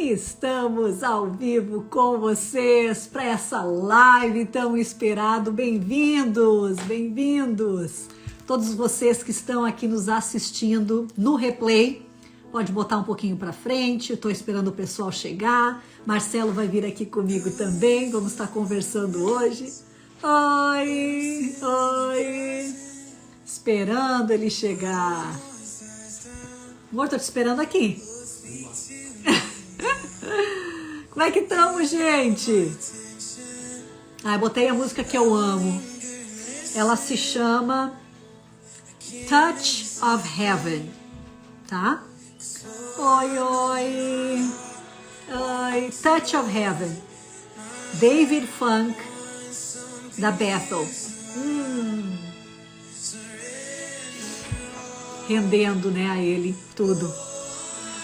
Estamos ao vivo com vocês para essa live tão esperada. Bem-vindos, bem-vindos. Todos vocês que estão aqui nos assistindo no replay, pode botar um pouquinho para frente, eu estou esperando o pessoal chegar. Marcelo vai vir aqui comigo também, vamos estar conversando hoje. Oi, oi. Esperando ele chegar. Amor, tô te esperando aqui. Como é que estamos, gente? Ah, eu botei a música que eu amo. Ela se chama Touch of Heaven, tá? Oi, oi. Oi, Touch of Heaven. David Funk, da Bethel. Rendendo, né, a ele tudo.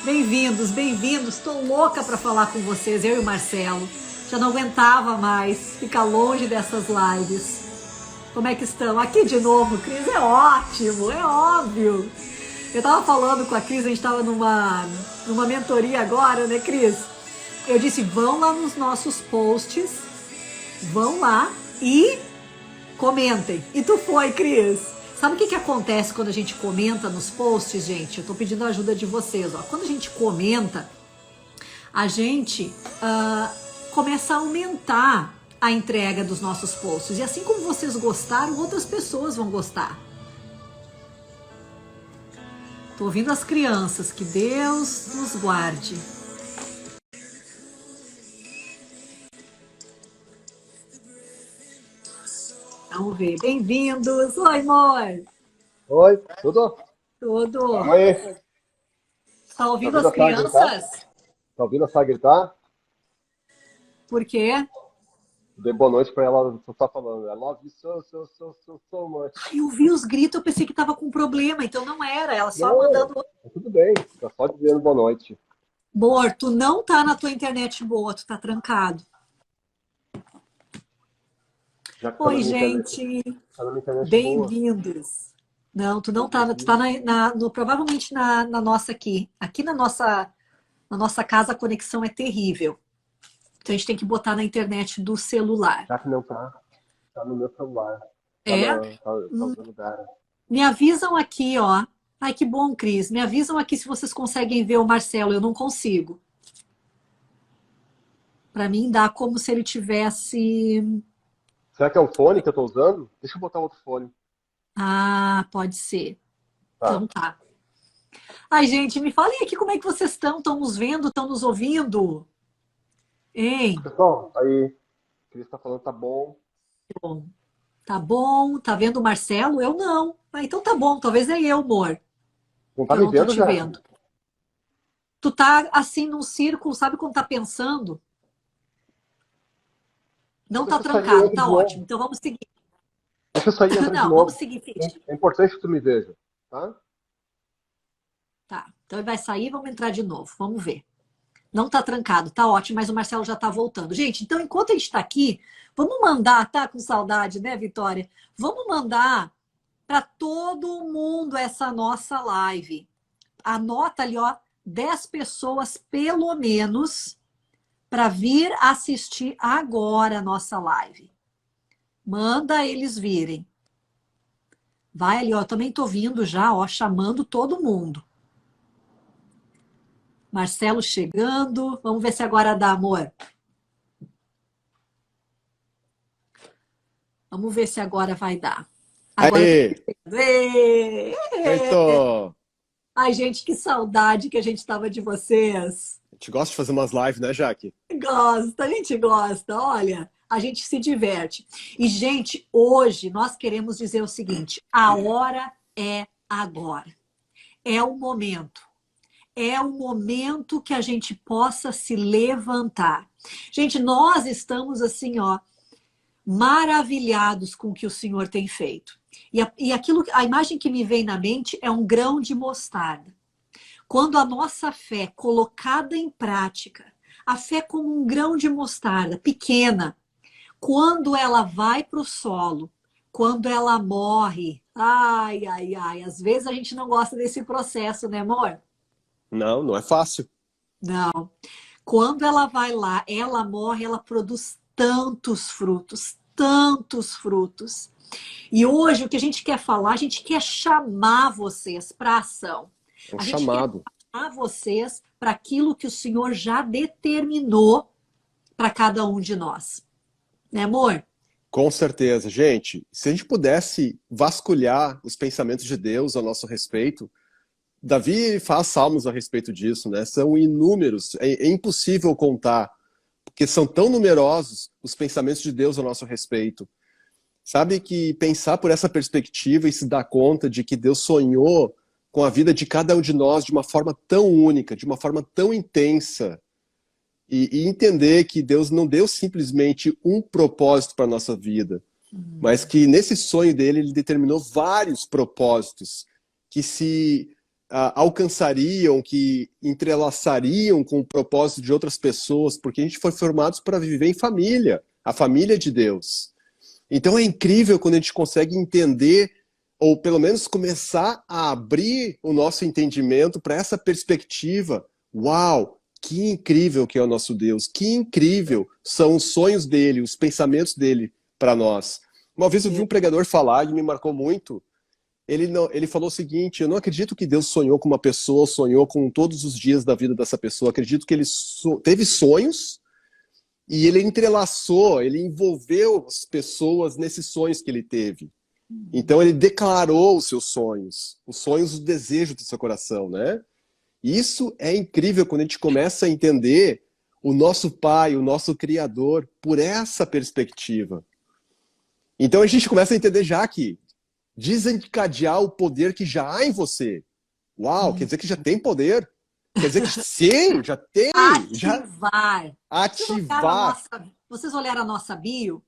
Bem-vindos, bem-vindos. Estou louca para falar com vocês, eu e o Marcelo. Já não aguentava mais ficar longe dessas lives. Como é que estão? Aqui de novo, Cris, é ótimo, é óbvio. Eu estava falando com a Cris, a gente estava numa mentoria agora, né, Cris? Eu disse, vão lá nos nossos posts, vão lá e comentem. E tu foi, Cris. Sabe o que acontece quando a gente comenta nos posts, gente? Eu tô pedindo a ajuda de vocês, ó. Quando a gente comenta, a gente começa a aumentar a entrega dos nossos posts. E assim como vocês gostaram, outras pessoas vão gostar. Tô ouvindo as crianças, que Deus nos guarde. Vamos ver. Bem-vindos. Oi, amor. Oi, tudo? Tudo. Oi. Tá ouvindo as crianças? Tá ouvindo a Sá gritar? Por quê? Dei boa noite pra ela, só tá falando. I love you so much. Ai, eu vi os gritos, eu pensei que tava com problema, então não era. Ela só Não, mandando... tá tudo bem, tá só dizendo boa noite. Amor, tu não tá na tua internet boa, tu tá trancado. Já que Oi, gente. Tá na minha internet Bem-vindos. Não, tu não tá, tu tá provavelmente na nossa aqui. Aqui na nossa casa a conexão é terrível. Então a gente tem que botar na internet do celular. Já que não tá, tá no meu celular. Tá no lugar. Me avisam aqui, ó. Ai, que bom, Cris. Me avisam aqui se vocês conseguem ver o Marcelo. Eu não consigo. Para mim dá como se ele tivesse... Será que é um fone que eu tô usando? Deixa eu botar outro fone. Ah, pode ser. Tá. Então tá. Ai, gente, me falem aqui como é que vocês estão. Estão nos vendo? Estão nos ouvindo? Hein? Pessoal, aí, o Cris tá falando, tá bom. Bom. Tá bom? Tá vendo o Marcelo? Eu não. Ah, então tá bom. Talvez é eu, amor. Não tá Eu me não tô vendo te já? vendo. Tu tá assim num círculo, sabe quando tá pensando? Não tá Deixa eu sair e trancado, entro tá de ótimo. novo. Então vamos seguir. Deixa eu sair e entrar de Não, vamos novo. seguir, Fitch. É importante que tu me veja, tá? Tá, então ele vai sair, vamos entrar de novo. Vamos ver. Não tá trancado, tá ótimo, mas o Marcelo já tá voltando. Gente, então enquanto a gente tá aqui, vamos mandar, tá com saudade, né, Vitória? Vamos mandar para todo mundo essa nossa live. Anota ali, ó, 10 pessoas pelo menos para vir assistir agora a nossa live. Manda eles virem. Vai ali, ó, eu também tô vindo já, ó, chamando todo mundo. Marcelo chegando. Vamos ver se agora dá, amor. Vamos ver se agora vai dar. Agora Aê! Feito! Ai, gente, que saudade que a gente tava de vocês. A gente gosta de fazer umas lives, né, Jaque? Gosta, a gente gosta. Olha, a gente se diverte. E, gente, hoje nós queremos dizer o seguinte: a hora é agora. É o momento. É o momento que a gente possa se levantar. Gente, nós estamos assim, ó, maravilhados com o que o Senhor tem feito. E a imagem que me vem na mente é um grão de mostarda. Quando a nossa fé colocada em prática, a fé como um grão de mostarda, pequena, quando ela vai para o solo, quando ela morre, ai, ai, ai, às vezes a gente não gosta desse processo, né, amor? Não, não é fácil. Não. quando ela vai lá, ela morre, ela produz tantos frutos, tantos frutos. E hoje o que a gente quer falar, a gente quer chamar vocês para ação. É um A gente quer chamado. chamar vocês para aquilo que o Senhor já determinou para cada um de nós. Né, amor? Com certeza. Gente, se a gente pudesse vasculhar os pensamentos de Deus a nosso respeito, Davi faz salmos a respeito disso, né? São inúmeros, é impossível contar, porque são tão numerosos os pensamentos de Deus a nosso respeito. Sabe que pensar por essa perspectiva e se dar conta de que Deus sonhou com a vida de cada um de nós de uma forma tão única, de uma forma tão intensa, e entender que Deus não deu simplesmente um propósito para a nossa vida, mas que nesse sonho dele ele determinou vários propósitos que se alcançariam, que entrelaçariam com o propósito de outras pessoas, porque a gente foi formados para viver em família, a família de Deus. Então é incrível quando a gente consegue entender, ou pelo menos começar a abrir o nosso entendimento para essa perspectiva. Uau, que incrível que é o nosso Deus, que incrível são os sonhos dele, os pensamentos dele para nós. Uma vez eu vi um pregador falar e me marcou muito. Ele falou o seguinte: eu não acredito que Deus sonhou com uma pessoa, sonhou com todos os dias da vida dessa pessoa. Acredito que ele teve sonhos e ele entrelaçou, ele envolveu as pessoas nesses sonhos que ele teve. Então ele declarou os seus sonhos, os sonhos, o desejo do seu coração, né? E isso é incrível quando a gente começa a entender o nosso Pai, o nosso Criador, por essa perspectiva. Então a gente começa a entender já que desencadear o poder que já há em você. Uau, quer dizer que já tem poder? Quer dizer que sim, já tem. Ativar. Vocês olharam a nossa bio?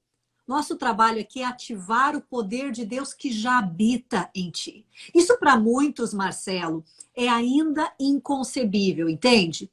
Nosso trabalho aqui é ativar o poder de Deus que já habita em ti. Isso para muitos, Marcelo, é ainda inconcebível, entende?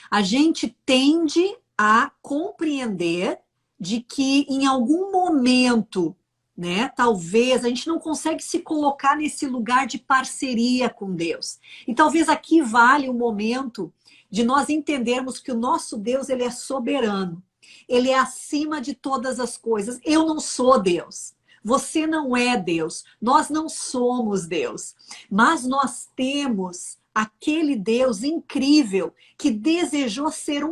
A gente tende a compreender de que em algum momento, né, talvez a gente não consegue se colocar nesse lugar de parceria com Deus. E talvez aqui vale o momento de nós entendermos que o nosso Deus, ele é soberano. Ele é acima de todas as coisas. Eu não sou Deus. Você não é Deus. Nós não somos Deus. Mas nós temos aquele Deus incrível que desejou ser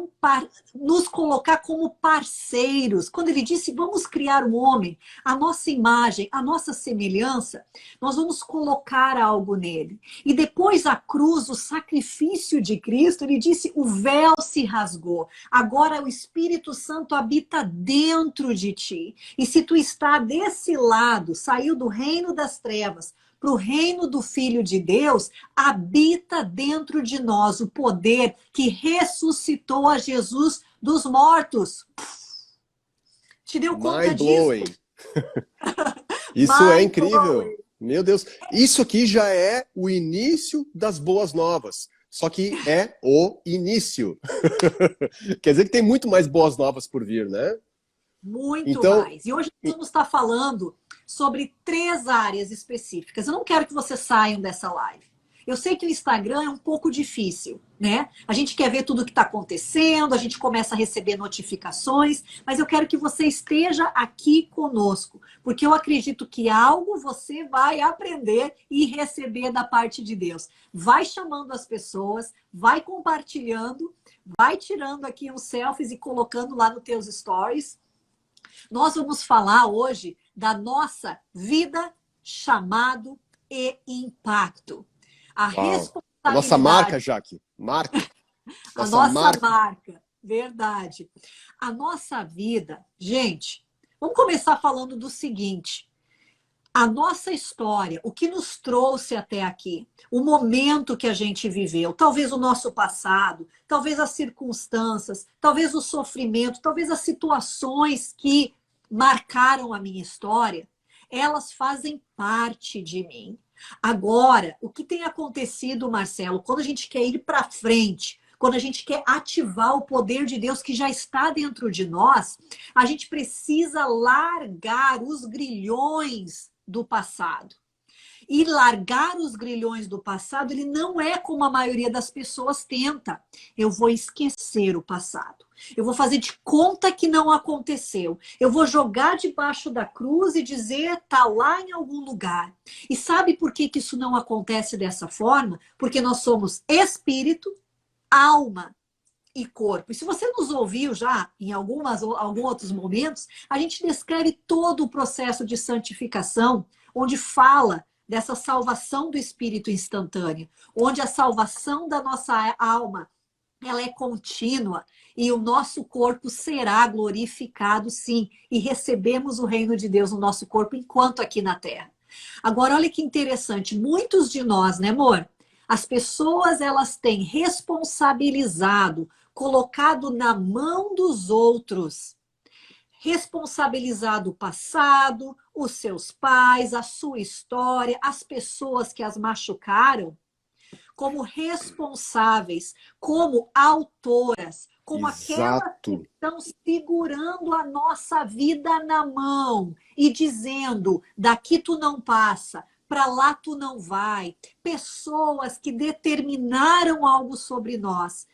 nos colocar como parceiros. Quando ele disse, vamos criar um homem, a nossa imagem, a nossa semelhança, nós vamos colocar algo nele. E depois a cruz, o sacrifício de Cristo, ele disse, o véu se rasgou. Agora o Espírito Santo habita dentro de ti. E se tu está desse lado, saiu do reino das trevas, para o reino do Filho de Deus, habita dentro de nós o poder que ressuscitou a Jesus dos mortos. Te deu conta disso? Isso é incrível. Meu Deus. Isso aqui já é o início das boas novas. Só que é o início. Quer dizer que tem muito mais boas novas por vir, né? Muito mais. E hoje nós vamos estar falando sobre 3 áreas específicas. Eu não quero que vocês saiam dessa live. Eu sei que o Instagram é um pouco difícil, né? A gente quer ver tudo o que está acontecendo, a gente começa a receber notificações, mas eu quero que você esteja aqui conosco, porque eu acredito que algo você vai aprender e receber da parte de Deus. Vai chamando as pessoas, vai compartilhando, vai tirando aqui uns selfies e colocando lá nos teus stories. Nós vamos falar hoje da nossa vida, chamado e impacto. A responsabilidade. A nossa marca, Jaque. Marca. A nossa marca. Verdade. A nossa vida. Gente, vamos começar falando do seguinte. A nossa história, o que nos trouxe até aqui, o momento que a gente viveu, talvez o nosso passado, talvez as circunstâncias, talvez o sofrimento, talvez as situações que marcaram a minha história, elas fazem parte de mim. Agora, o que tem acontecido, Marcelo, quando a gente quer ir para frente, quando a gente quer ativar o poder de Deus que já está dentro de nós, a gente precisa largar os grilhões do passado. E largar os grilhões do passado, ele não é como a maioria das pessoas tenta. Eu vou esquecer o passado. Eu vou fazer de conta que não aconteceu. Eu vou jogar debaixo da cruz e dizer, tá lá em algum lugar. E sabe por que que isso não acontece dessa forma? Porque nós somos espírito, alma e corpo. E se você nos ouviu já em alguns outros momentos, a gente descreve todo o processo de santificação, onde fala dessa salvação do espírito instantânea, onde a salvação da nossa alma, ela é contínua e o nosso corpo será glorificado, sim, e recebemos o reino de Deus no nosso corpo enquanto aqui na terra. Agora, olha que interessante, muitos de nós, né, amor? As pessoas, elas têm responsabilizado, colocado na mão dos outros, responsabilizado o passado, os seus pais, a sua história, as pessoas que as machucaram, como responsáveis, como autoras, como aquelas que Exato. estão segurando a nossa vida na mão e dizendo, daqui tu não passa, para lá tu não vai. Pessoas que determinaram algo sobre nós.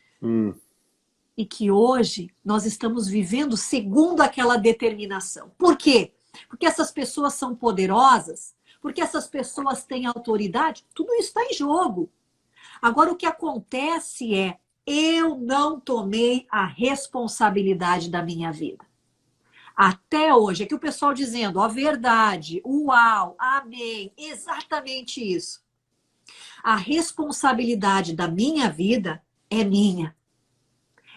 E que hoje nós estamos vivendo segundo aquela determinação. Por quê? Porque essas pessoas são poderosas, porque essas pessoas têm autoridade, tudo isso está em jogo. Agora, o que acontece é, eu não tomei a responsabilidade da minha vida. Até hoje, aqui o pessoal dizendo, a verdade, uau, amém, exatamente isso. A responsabilidade da minha vida é minha.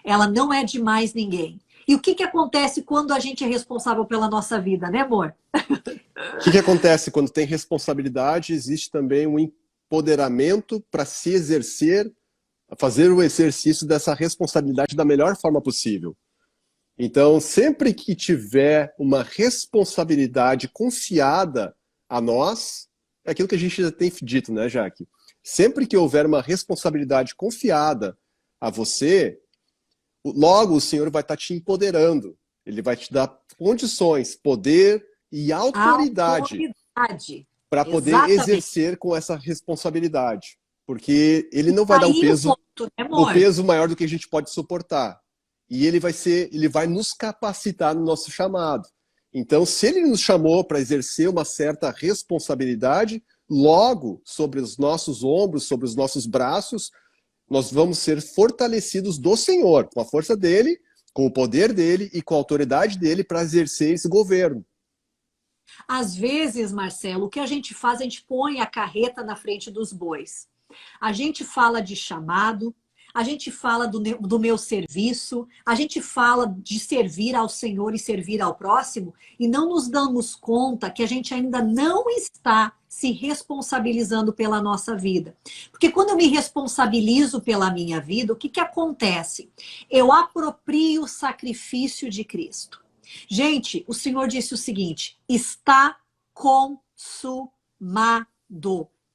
Ela não é de mais ninguém. E o que acontece quando a gente é responsável pela nossa vida, né, amor? O que acontece quando tem responsabilidade? Existe também um empoderamento para se exercer, fazer o exercício dessa responsabilidade da melhor forma possível. Então, sempre que tiver uma responsabilidade confiada a nós, é aquilo que a gente já tem dito, né, Jaque? Sempre que houver uma responsabilidade confiada a você, logo o Senhor vai estar te empoderando. Ele vai te dar condições, poder e autoridade para poder exercer com essa responsabilidade. Porque ele não vai dar um peso maior do que a gente pode suportar. E ele vai nos capacitar no nosso chamado. Então, se ele nos chamou para exercer uma certa responsabilidade, logo sobre os nossos ombros, sobre os nossos braços, nós vamos ser fortalecidos do Senhor, com a força dele, com o poder dele e com a autoridade dele para exercer esse governo. Às vezes, Marcelo, o que a gente faz, a gente põe a carreta na frente dos bois. A gente fala de chamado, a gente fala do meu serviço, a gente fala de servir ao Senhor e servir ao próximo, e não nos damos conta que a gente ainda não está se responsabilizando pela nossa vida. Porque quando eu me responsabilizo pela minha vida, o que acontece? Eu aproprio o sacrifício de Cristo. Gente, o Senhor disse o seguinte, está consumado.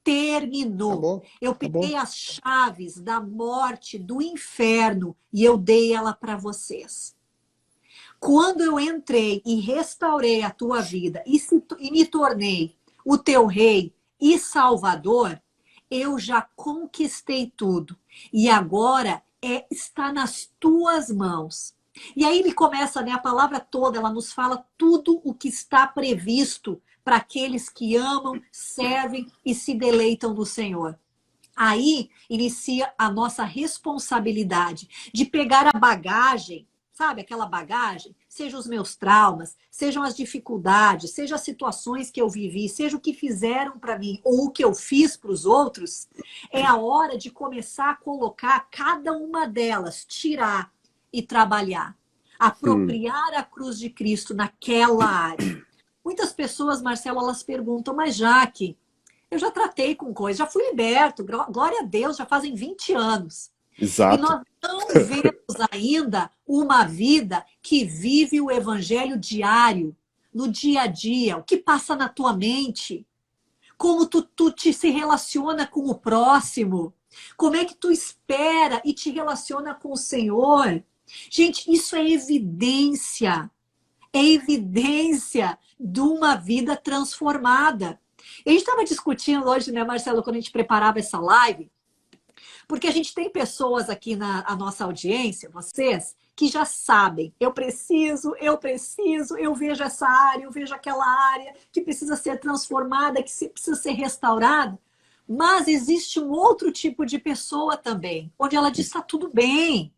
Terminou. Eu peguei as chaves da morte, do inferno, e eu dei ela para vocês. Quando eu entrei e restaurei a tua vida e me tornei o teu rei e salvador, eu já conquistei tudo. E agora está nas tuas mãos. E aí ele começa, né, a palavra toda, ela nos fala tudo o que está previsto para aqueles que amam, servem e se deleitam no Senhor. Aí inicia a nossa responsabilidade de pegar a bagagem, sabe, aquela bagagem, sejam os meus traumas, sejam as dificuldades, sejam as situações que eu vivi, seja o que fizeram para mim ou o que eu fiz para os outros, é a hora de começar a colocar cada uma delas, tirar e trabalhar, apropriar a cruz de Cristo naquela área. Muitas pessoas, Marcelo, elas perguntam, mas Jaque, eu já tratei com coisa, já fui liberto, glória a Deus, já fazem 20 anos. Exato. E nós não vemos ainda uma vida que vive o evangelho diário, no dia a dia, o que passa na tua mente, como tu se relaciona com o próximo, como é que tu espera e te relaciona com o Senhor. Gente, isso é evidência de uma vida transformada. E a gente estava discutindo hoje, né, Marcelo, quando a gente preparava essa live, porque a gente tem pessoas aqui na nossa audiência, vocês, que já sabem, eu vejo essa área, eu vejo aquela área que precisa ser transformada, que precisa ser restaurada. Mas existe um outro tipo de pessoa também, onde ela diz, está tudo bem.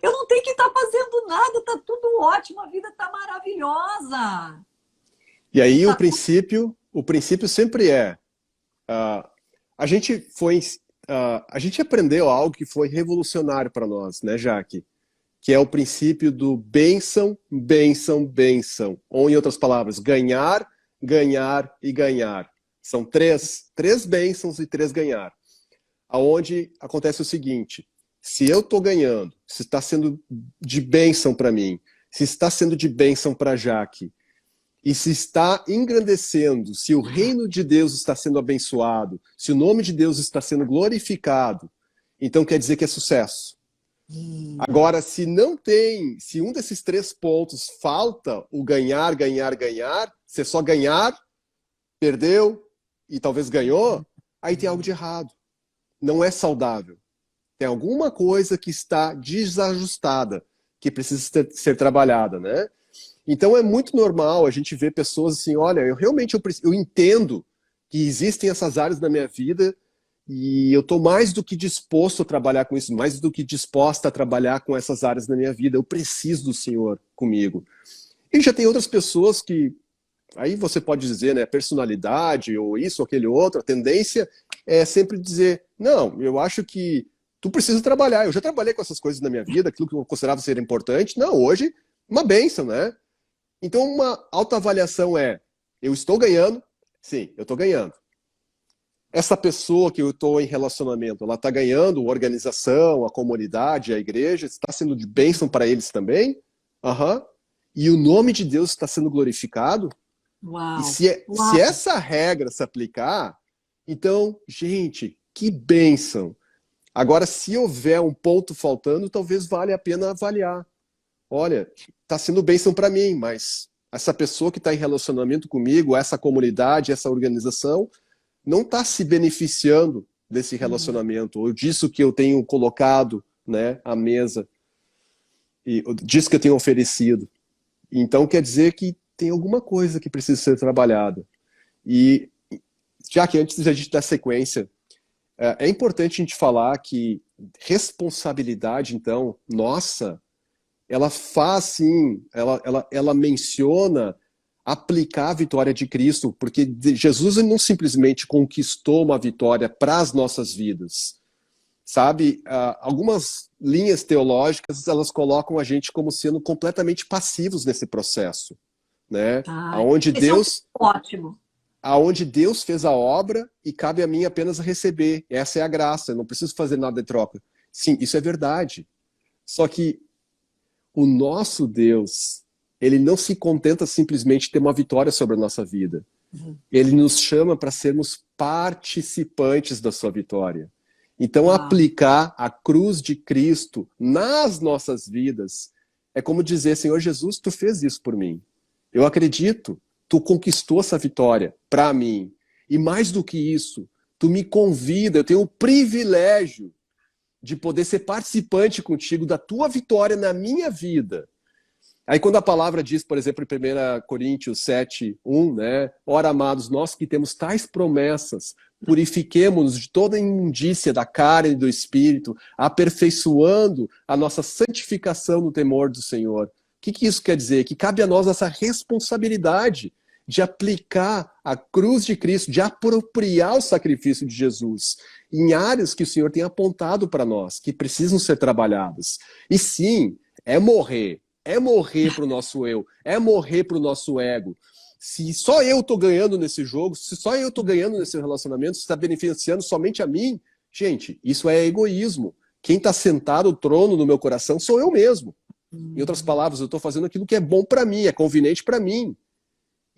Eu não tenho que estar fazendo nada, está tudo ótimo, a vida está maravilhosa. E aí o princípio sempre é, a gente aprendeu algo que foi revolucionário para nós, né, Jaque? Que é o princípio do bênção, bênção, bênção. Ou, em outras palavras, ganhar, ganhar e ganhar. São três bênçãos e 3 ganhar. Aonde acontece o seguinte, se eu estou ganhando, se está sendo de bênção para mim, se está sendo de bênção para Jaque, e se está engrandecendo, se o reino de Deus está sendo abençoado, se o nome de Deus está sendo glorificado, então quer dizer que é sucesso. Agora, se um desses 3 pontos falta o ganhar, ganhar, ganhar, se é só ganhar, perdeu e talvez ganhou, aí tem algo de errado. Não é saudável. Tem alguma coisa que está desajustada, que precisa ser trabalhada, né? Então é muito normal a gente ver pessoas assim, olha, eu entendo que existem essas áreas na minha vida e eu estou mais do que disposto a trabalhar com isso, mais do que disposta a trabalhar com essas áreas na minha vida. Eu preciso do Senhor comigo. E já tem outras pessoas que, aí você pode dizer, né, personalidade ou isso ou aquele outro, a tendência é sempre dizer, não, eu acho que tu precisa trabalhar, eu já trabalhei com essas coisas na minha vida, aquilo que eu considerava ser importante, não, hoje, uma bênção, né? Então uma autoavaliação é, eu estou ganhando? Sim, eu estou ganhando. Essa pessoa que eu estou em relacionamento, ela está ganhando a organização, a comunidade, a igreja, está sendo de bênção para eles também? Aham. E o nome de Deus está sendo glorificado? Uau. E se essa regra se aplicar, então, gente, que bênção. Agora, se houver um ponto faltando, talvez valha a pena avaliar. Olha, está sendo bênção para mim, mas essa pessoa que está em relacionamento comigo, essa comunidade, essa organização, não está se beneficiando desse relacionamento, ou disso que eu tenho colocado, né, à mesa, e disso que eu tenho oferecido. Então, quer dizer que tem alguma coisa que precisa ser trabalhada. E, já que antes de a gente dar sequência, é importante a gente falar que responsabilidade, então, nossa, ela faz, sim, ela menciona aplicar a vitória de Cristo, porque Jesus não simplesmente conquistou uma vitória para as nossas vidas. Sabe, algumas linhas teológicas, elas colocam a gente como sendo completamente passivos nesse processo, né? Aonde Deus, ótimo. Aonde Deus fez a obra e cabe a mim apenas receber. Essa é a graça, eu não preciso fazer nada de troca. Sim, isso é verdade. Só que o nosso Deus, ele não se contenta simplesmente de ter uma vitória sobre a nossa vida. Ele nos chama para sermos participantes da sua vitória. Então, aplicar a cruz de Cristo nas nossas vidas é como dizer, Senhor Jesus, tu fez isso por mim. Eu acredito, tu conquistou essa vitória para mim. E mais do que isso, tu me convida, eu tenho o privilégio de poder ser participante contigo da tua vitória na minha vida. Aí quando a palavra diz, por exemplo, em 1 Coríntios 7:1, né? Ora, amados, nós que temos tais promessas, purifiquemo-nos de toda imundícia da carne e do espírito, aperfeiçoando a nossa santificação no temor do Senhor. O que isso quer dizer? Que cabe a nós essa responsabilidade de aplicar a cruz de Cristo, de apropriar o sacrifício de Jesus em áreas que o Senhor tem apontado para nós, que precisam ser trabalhadas. E sim, é morrer para o nosso eu, é morrer para o nosso ego. Se só eu estou ganhando nesse jogo, se só eu estou ganhando nesse relacionamento, se está beneficiando somente a mim, gente, isso é egoísmo. Quem está sentado no trono no meu coração sou eu mesmo. Em outras palavras, eu estou fazendo aquilo que é bom para mim, é conveniente para mim.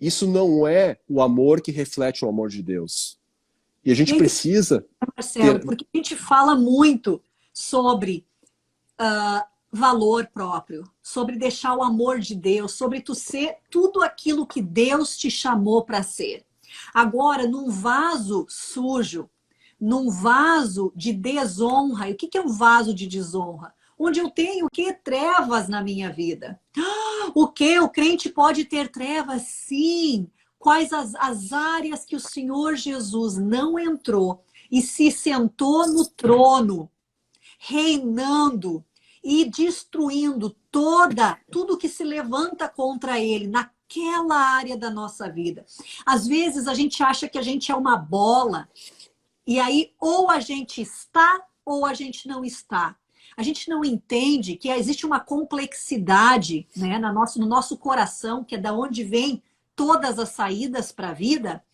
Isso não é o amor que reflete o amor de Deus. E a gente precisa... Marcelo, porque a gente fala muito sobre valor próprio, sobre deixar o amor de Deus, sobre tu ser tudo aquilo que Deus te chamou para ser. Agora, num vaso sujo, num vaso de desonra, e o que é um vaso de desonra? Onde eu tenho o que? Trevas na minha vida. O que? O crente pode ter trevas? Sim. Quais as áreas que o Senhor Jesus não entrou e se sentou no trono, reinando e destruindo tudo que se levanta contra ele naquela área da nossa vida. Às vezes a gente acha que a gente é uma bola e aí ou a gente está ou a gente não está. A gente não entende que existe uma complexidade, né, no nosso coração, que é da onde vem todas as saídas para a vida,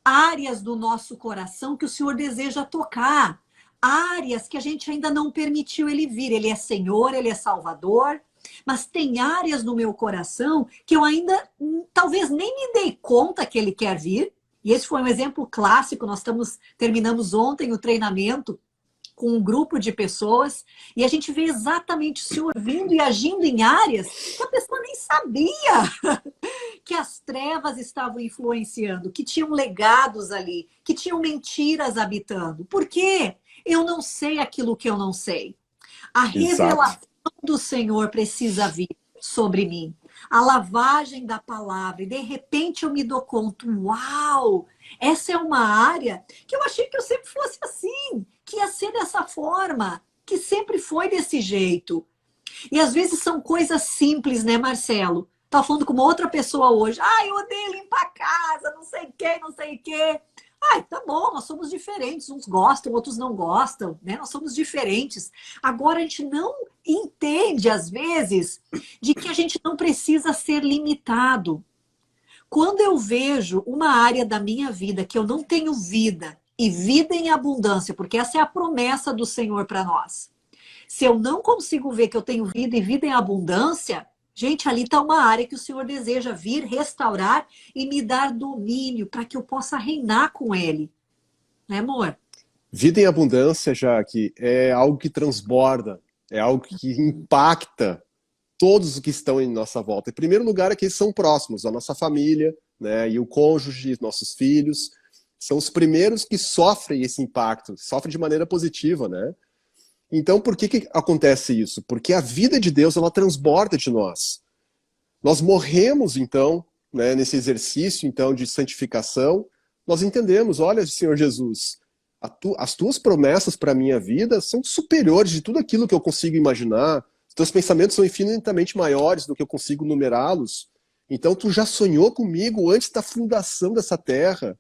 áreas do nosso coração que o Senhor deseja tocar, áreas que a gente ainda não permitiu ele vir. Ele é Senhor, ele é Salvador, mas tem áreas no meu coração que eu ainda talvez nem me dei conta que ele quer vir. E esse foi um exemplo clássico. Nós terminamos ontem o treinamento com um grupo de pessoas, e a gente vê exatamente o Senhor vindo e agindo em áreas que a pessoa nem sabia que as trevas estavam influenciando, que tinham legados ali, que tinham mentiras habitando. Por quê? Eu não sei aquilo que eu não sei. A revelação do Senhor precisa vir sobre mim. A lavagem da palavra. E de repente eu me dou conta, uau! Essa é uma área que eu achei que eu sempre fosse assim, que ia ser dessa forma, que sempre foi desse jeito. E às vezes são coisas simples, né, Marcelo? Tava falando com uma outra pessoa hoje. Ai, eu odeio limpar a casa, não sei o quê, não sei o quê. Ai, tá bom, nós somos diferentes. Uns gostam, outros não gostam, né? Nós somos diferentes. Agora, a gente não entende, às vezes, de que a gente não precisa ser limitado. Quando eu vejo uma área da minha vida que eu não tenho vida, e vida em abundância, porque essa é a promessa do Senhor para nós. Se eu não consigo ver que eu tenho vida e vida em abundância, gente, ali está uma área que o Senhor deseja vir, restaurar e me dar domínio para que eu possa reinar com Ele. Né, amor? Vida em abundância, Jaque, é algo que transborda, é algo que impacta todos os que estão em nossa volta. Em primeiro lugar, aqueles que são próximos, a nossa família, né, e o cônjuge, nossos filhos, são os primeiros que sofrem esse impacto, sofrem de maneira positiva, né? Então, por que acontece isso? Porque a vida de Deus, ela transborda de nós. Nós morremos, então, né, nesse exercício, então, de santificação, nós entendemos, olha, Senhor Jesus, as tuas promessas para a minha vida são superiores de tudo aquilo que eu consigo imaginar, os teus pensamentos são infinitamente maiores do que eu consigo numerá-los, então tu já sonhou comigo antes da fundação dessa terra,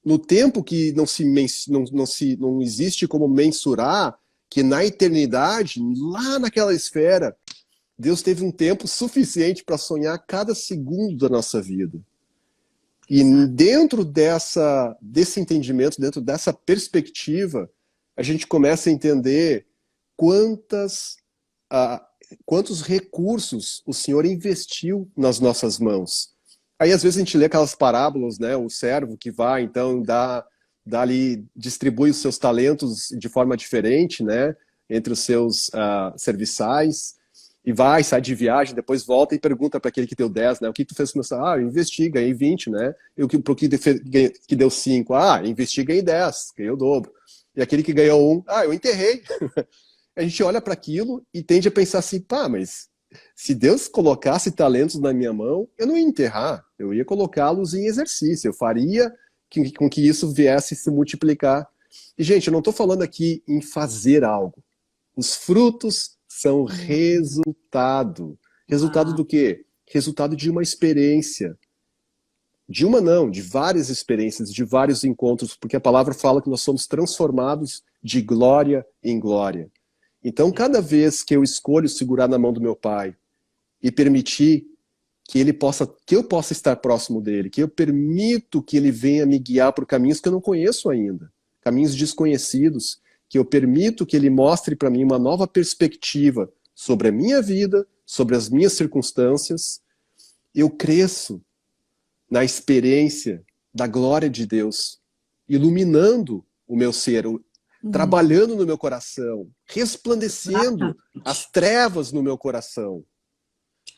no tempo que não existe como mensurar, que na eternidade, lá naquela esfera, Deus teve um tempo suficiente para sonhar cada segundo da nossa vida. E dentro desse entendimento, dentro dessa perspectiva, a gente começa a entender quantos recursos o Senhor investiu nas nossas mãos. Aí, às vezes, a gente lê aquelas parábolas, né? O servo que vai, então, distribui os seus talentos de forma diferente, né? Entre os seus serviçais, e sai de viagem, depois volta e pergunta para aquele que deu 10, né? O que tu fez com o meu salário? Eu investi, ganhei 20, né? E pro que deu 5, investi, ganhei 10, ganhei o dobro. E aquele que ganhou 1, eu enterrei. A gente olha para aquilo e tende a pensar assim, mas se Deus colocasse talentos na minha mão, eu não ia enterrar, eu ia colocá-los em exercício, eu faria com que isso viesse se multiplicar. E, gente, eu não estou falando aqui em fazer algo. Os frutos são resultado. Resultado do quê? Resultado de uma experiência. De uma não, de várias experiências, de vários encontros, porque a palavra fala que nós somos transformados de glória em glória. Então, cada vez que eu escolho segurar na mão do meu pai e permitir que eu possa estar próximo dele, que eu permito que ele venha me guiar por caminhos que eu não conheço ainda, caminhos desconhecidos, que eu permito que ele mostre para mim uma nova perspectiva sobre a minha vida, sobre as minhas circunstâncias, eu cresço na experiência da glória de Deus, iluminando o meu ser, trabalhando no meu coração, resplandecendo as trevas no meu coração.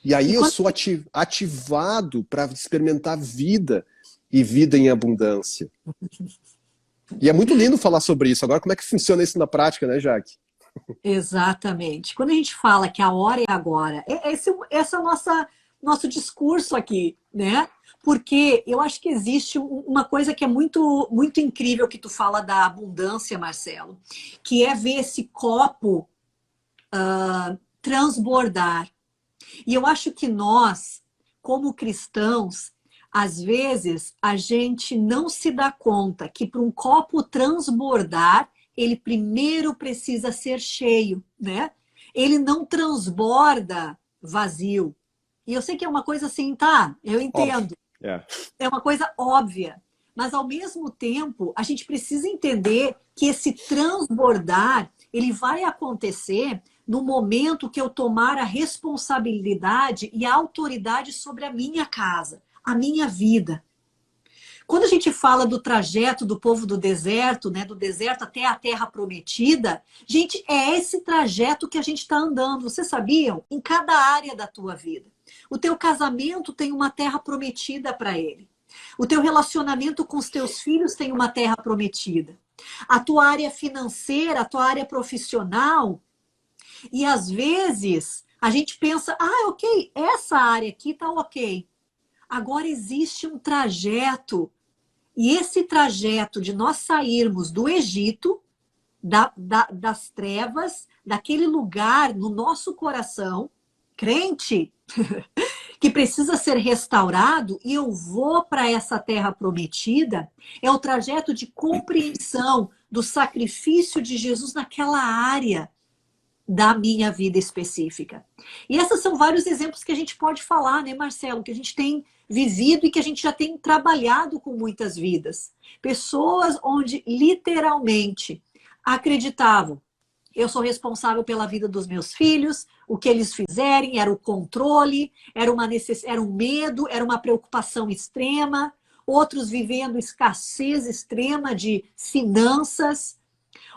E aí eu sou ativado para experimentar vida e vida em abundância. E é muito lindo falar sobre isso. Agora, como é que funciona isso na prática, né, Jaque? Exatamente. Quando a gente fala que a hora é agora, esse é o nosso discurso aqui, né? Porque eu acho que existe uma coisa que é muito, muito incrível que tu fala da abundância, Marcelo, que é ver esse copo transbordar. E eu acho que nós, como cristãos, às vezes a gente não se dá conta que para um copo transbordar, ele primeiro precisa ser cheio, né? Ele não transborda vazio. E eu sei que é uma coisa assim, tá? Eu Óbvio. entendo. É uma coisa óbvia. Mas, ao mesmo tempo, a gente precisa entender que esse transbordar, ele vai acontecer no momento que eu tomar a responsabilidade e a autoridade sobre a minha casa, a minha vida. Quando a gente fala do trajeto do povo do deserto, né, do deserto até a terra prometida, gente, é esse trajeto que a gente está andando. Vocês sabiam? Em cada área da tua vida. O teu casamento tem uma terra prometida para ele. O teu relacionamento com os teus filhos tem uma terra prometida. A tua área financeira, a tua área profissional. E às vezes a gente pensa, ok, essa área aqui tá ok. Agora existe um trajeto. E esse trajeto de nós sairmos do Egito, das trevas, daquele lugar no nosso coração, crente, que precisa ser restaurado, e eu vou para essa terra prometida, é o trajeto de compreensão do sacrifício de Jesus naquela área da minha vida específica. E esses são vários exemplos que a gente pode falar, né, Marcelo? Que a gente tem vivido e que a gente já tem trabalhado com muitas vidas. Pessoas onde literalmente acreditavam: eu sou responsável pela vida dos meus filhos, o que eles fizerem era o controle, era um medo, era uma preocupação extrema, outros vivendo escassez extrema de finanças,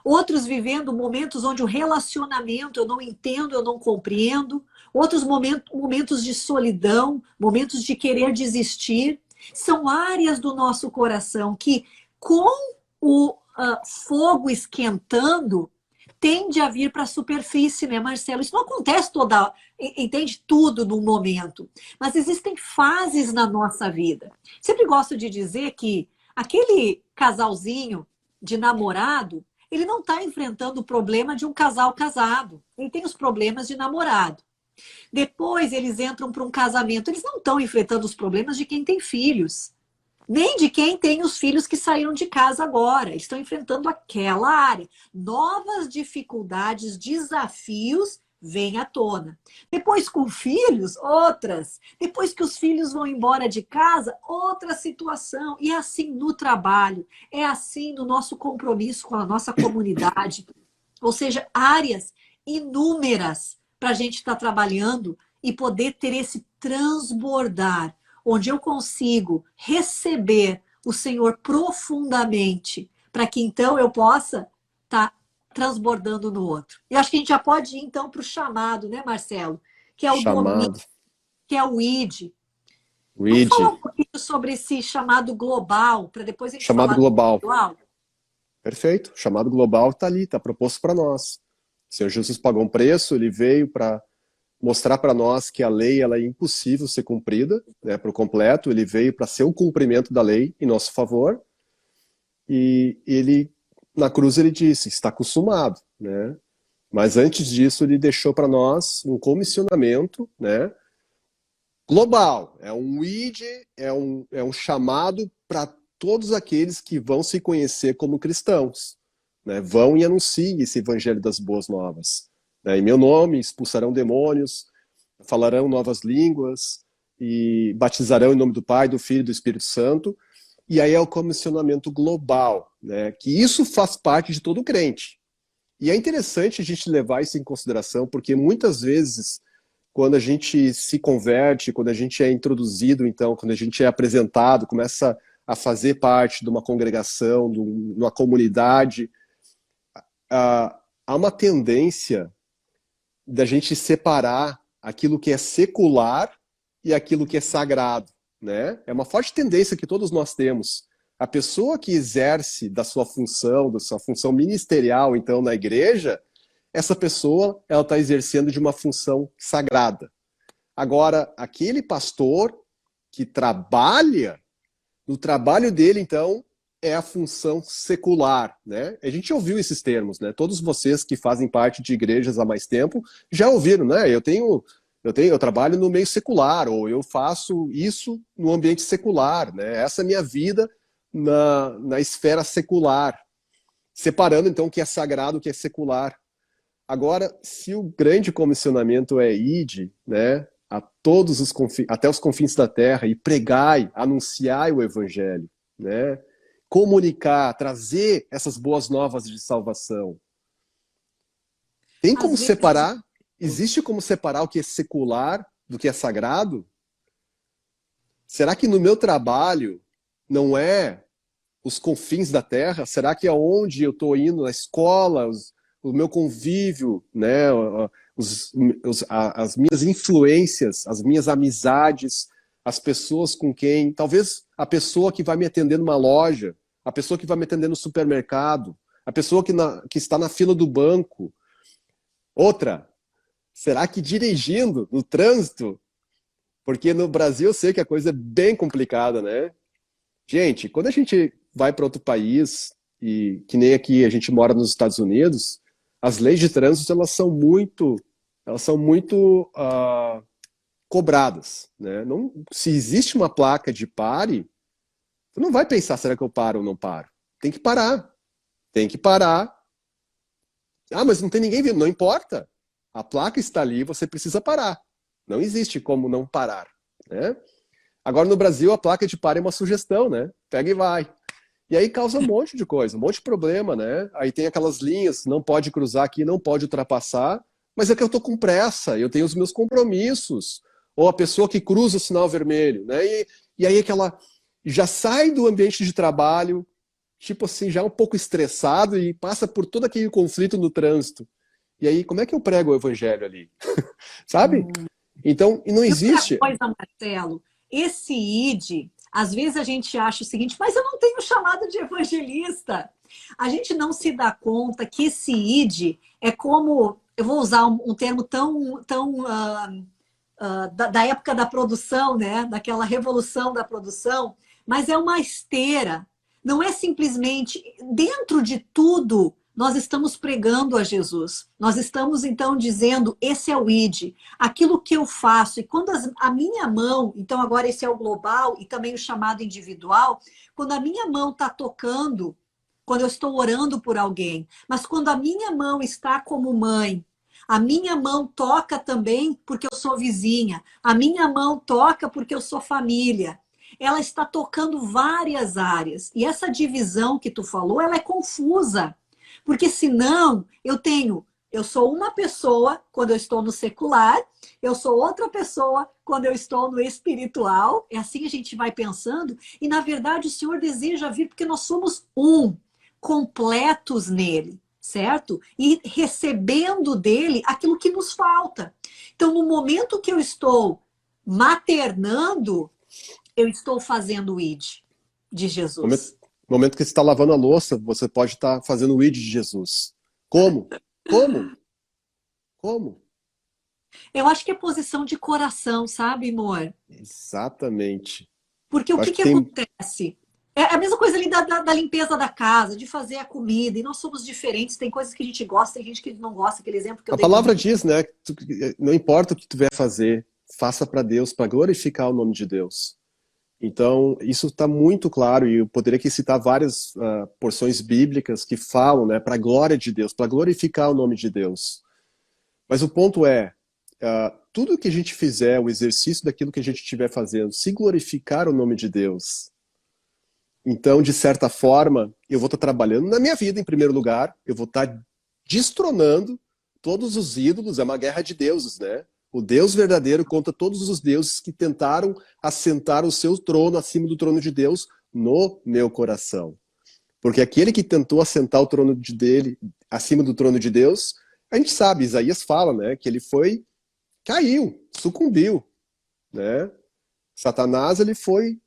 outros vivendo momentos onde o relacionamento eu não entendo, eu não compreendo, outros momentos de solidão, momentos de querer desistir. São áreas do nosso coração que, com o fogo esquentando, tende a vir para a superfície, né, Marcelo? Isso não acontece entende, tudo num momento. Mas existem fases na nossa vida. Sempre gosto de dizer que aquele casalzinho de namorado, ele não está enfrentando o problema de um casal casado. Ele tem os problemas de namorado. Depois eles entram para um casamento. Eles não estão enfrentando os problemas de quem tem filhos. Nem de quem tem os filhos que saíram de casa agora. Eles estão enfrentando aquela área. Novas dificuldades, desafios vêm à tona. Depois com filhos, outras. Depois que os filhos vão embora de casa, outra situação. E é assim no trabalho. É assim no nosso compromisso com a nossa comunidade. Ou seja, áreas inúmeras para a gente estar trabalhando e poder ter esse transbordar, onde eu consigo receber o Senhor profundamente, para que então eu possa estar transbordando no outro. Eu acho que a gente já pode ir então para o chamado, né, Marcelo? Que é o domínio, que é o ID. Vamos falar um pouquinho sobre esse chamado global, para depois a gente falar global. Do individual? Perfeito. O chamado global está ali, está proposto para nós. O Senhor Jesus pagou um preço, ele veio para mostrar para nós que a lei ela é impossível ser cumprida, né, por completo. Ele veio para ser o cumprimento da lei em nosso favor. E ele, na cruz, ele disse, está consumado, né? Mas antes disso, ele deixou para nós um comissionamento, né, global. É um ID, é um chamado para todos aqueles que vão se conhecer como cristãos, né? Vão e anunciem esse evangelho das boas novas. Em meu nome expulsarão demônios, falarão novas línguas e batizarão em nome do Pai, do Filho e do Espírito Santo. E aí é o comissionamento global, né? Que isso faz parte de todo crente. E é interessante a gente levar isso em consideração, porque muitas vezes, quando a gente se converte, quando a gente é introduzido, então, quando a gente é apresentado, começa a fazer parte de uma congregação, de uma comunidade, há uma tendência da gente separar aquilo que é secular e aquilo que é sagrado, né? É uma forte tendência que todos nós temos. A pessoa que exerce da sua função ministerial, então, na igreja, essa pessoa, ela está exercendo de uma função sagrada. Agora, aquele pastor que trabalha, no trabalho dele, então, é a função secular, né? A gente ouviu esses termos, né? Todos vocês que fazem parte de igrejas há mais tempo já ouviram, né? Eu trabalho no meio secular, ou eu faço isso no ambiente secular, né? Essa é a minha vida na esfera secular, separando então o que é sagrado, o que é secular. Agora, se o grande comissionamento é ide, né, até os confins da terra e pregai, anunciai o evangelho, né, comunicar, trazer essas boas novas de salvação. Tem como separar? Existe como separar o que é secular do que é sagrado? Será que no meu trabalho não é os confins da terra? Será que é onde eu estou indo, na escola, o meu convívio, né, as minhas influências, as minhas amizades, as pessoas com quem, talvez a pessoa que vai me atender numa loja, a pessoa que vai me atender no supermercado, a pessoa que está na fila do banco. Outra, será que dirigindo no trânsito? Porque no Brasil eu sei que a coisa é bem complicada, né? Gente, quando a gente vai para outro país, e que nem aqui a gente mora nos Estados Unidos, as leis de trânsito elas são muito cobradas, né? Não, se existe uma placa de pare, tu não vai pensar, será que eu paro ou não paro? Tem que parar. Tem que parar. Ah, mas não tem ninguém vendo. Não importa. A placa está ali, você precisa parar. Não existe como não parar, né? Agora no Brasil a placa de pare é uma sugestão, né? Pega e vai. E aí causa um monte de coisa, um monte de problema, né? Aí tem aquelas linhas, não pode cruzar aqui, não pode ultrapassar, mas é que eu tô com pressa, eu tenho os meus compromissos. Ou a pessoa que cruza o sinal vermelho, né? E aí aquela já sai do ambiente de trabalho, tipo assim, já um pouco estressado e passa por todo aquele conflito no trânsito. E aí, como é que eu prego o evangelho ali? Sabe? Então, e não existe. Outra coisa, Marcelo, esse ID, às vezes a gente acha o seguinte, mas eu não tenho chamado de evangelista. A gente não se dá conta que esse ID é como, eu vou usar um termo tão da época da produção, né? Daquela revolução da produção, mas é uma esteira. Não é simplesmente, dentro de tudo, nós estamos pregando a Jesus. Nós estamos, então, dizendo, esse é o ID, aquilo que eu faço. E quando a minha mão, então agora esse é o global e também o chamado individual, quando a minha mão está tocando, quando eu estou orando por alguém, mas quando a minha mão está como mãe, a minha mão toca também porque eu sou vizinha, a minha mão toca porque eu sou família. Ela está tocando várias áreas. E essa divisão que tu falou, ela é confusa. Porque senão eu sou uma pessoa quando eu estou no secular, eu sou outra pessoa quando eu estou no espiritual. É assim que a gente vai pensando. E na verdade o Senhor deseja vir porque nós somos completos nele, certo? E recebendo dele aquilo que nos falta. Então no momento que eu estou maternando, eu estou fazendo o ID de Jesus. No momento que você está lavando a louça, você pode estar fazendo o ID de Jesus. Como? Como? Como? Eu acho que é posição de coração, sabe, amor? Exatamente. Porque o que acontece? É a mesma coisa ali da limpeza da casa, de fazer a comida, e nós somos diferentes, tem coisas que a gente gosta, tem gente que não gosta, aquele exemplo que eu dei. A palavra diz, né? Não importa o que tu vier fazer, faça para Deus, para glorificar o nome de Deus. Então, isso está muito claro, e eu poderia aqui citar várias porções bíblicas que falam, né, para a glória de Deus, para glorificar o nome de Deus. Mas o ponto é, tudo que a gente fizer, o exercício daquilo que a gente estiver fazendo, se glorificar o nome de Deus, então, de certa forma, eu vou estar trabalhando na minha vida, em primeiro lugar, eu vou estar destronando todos os ídolos, é uma guerra de deuses, né? O Deus verdadeiro contra todos os deuses que tentaram assentar o seu trono acima do trono de Deus no meu coração. Porque aquele que tentou assentar o trono dele acima do trono de Deus, a gente sabe, Isaías fala, né, que ele caiu, sucumbiu, né? Satanás, ele foi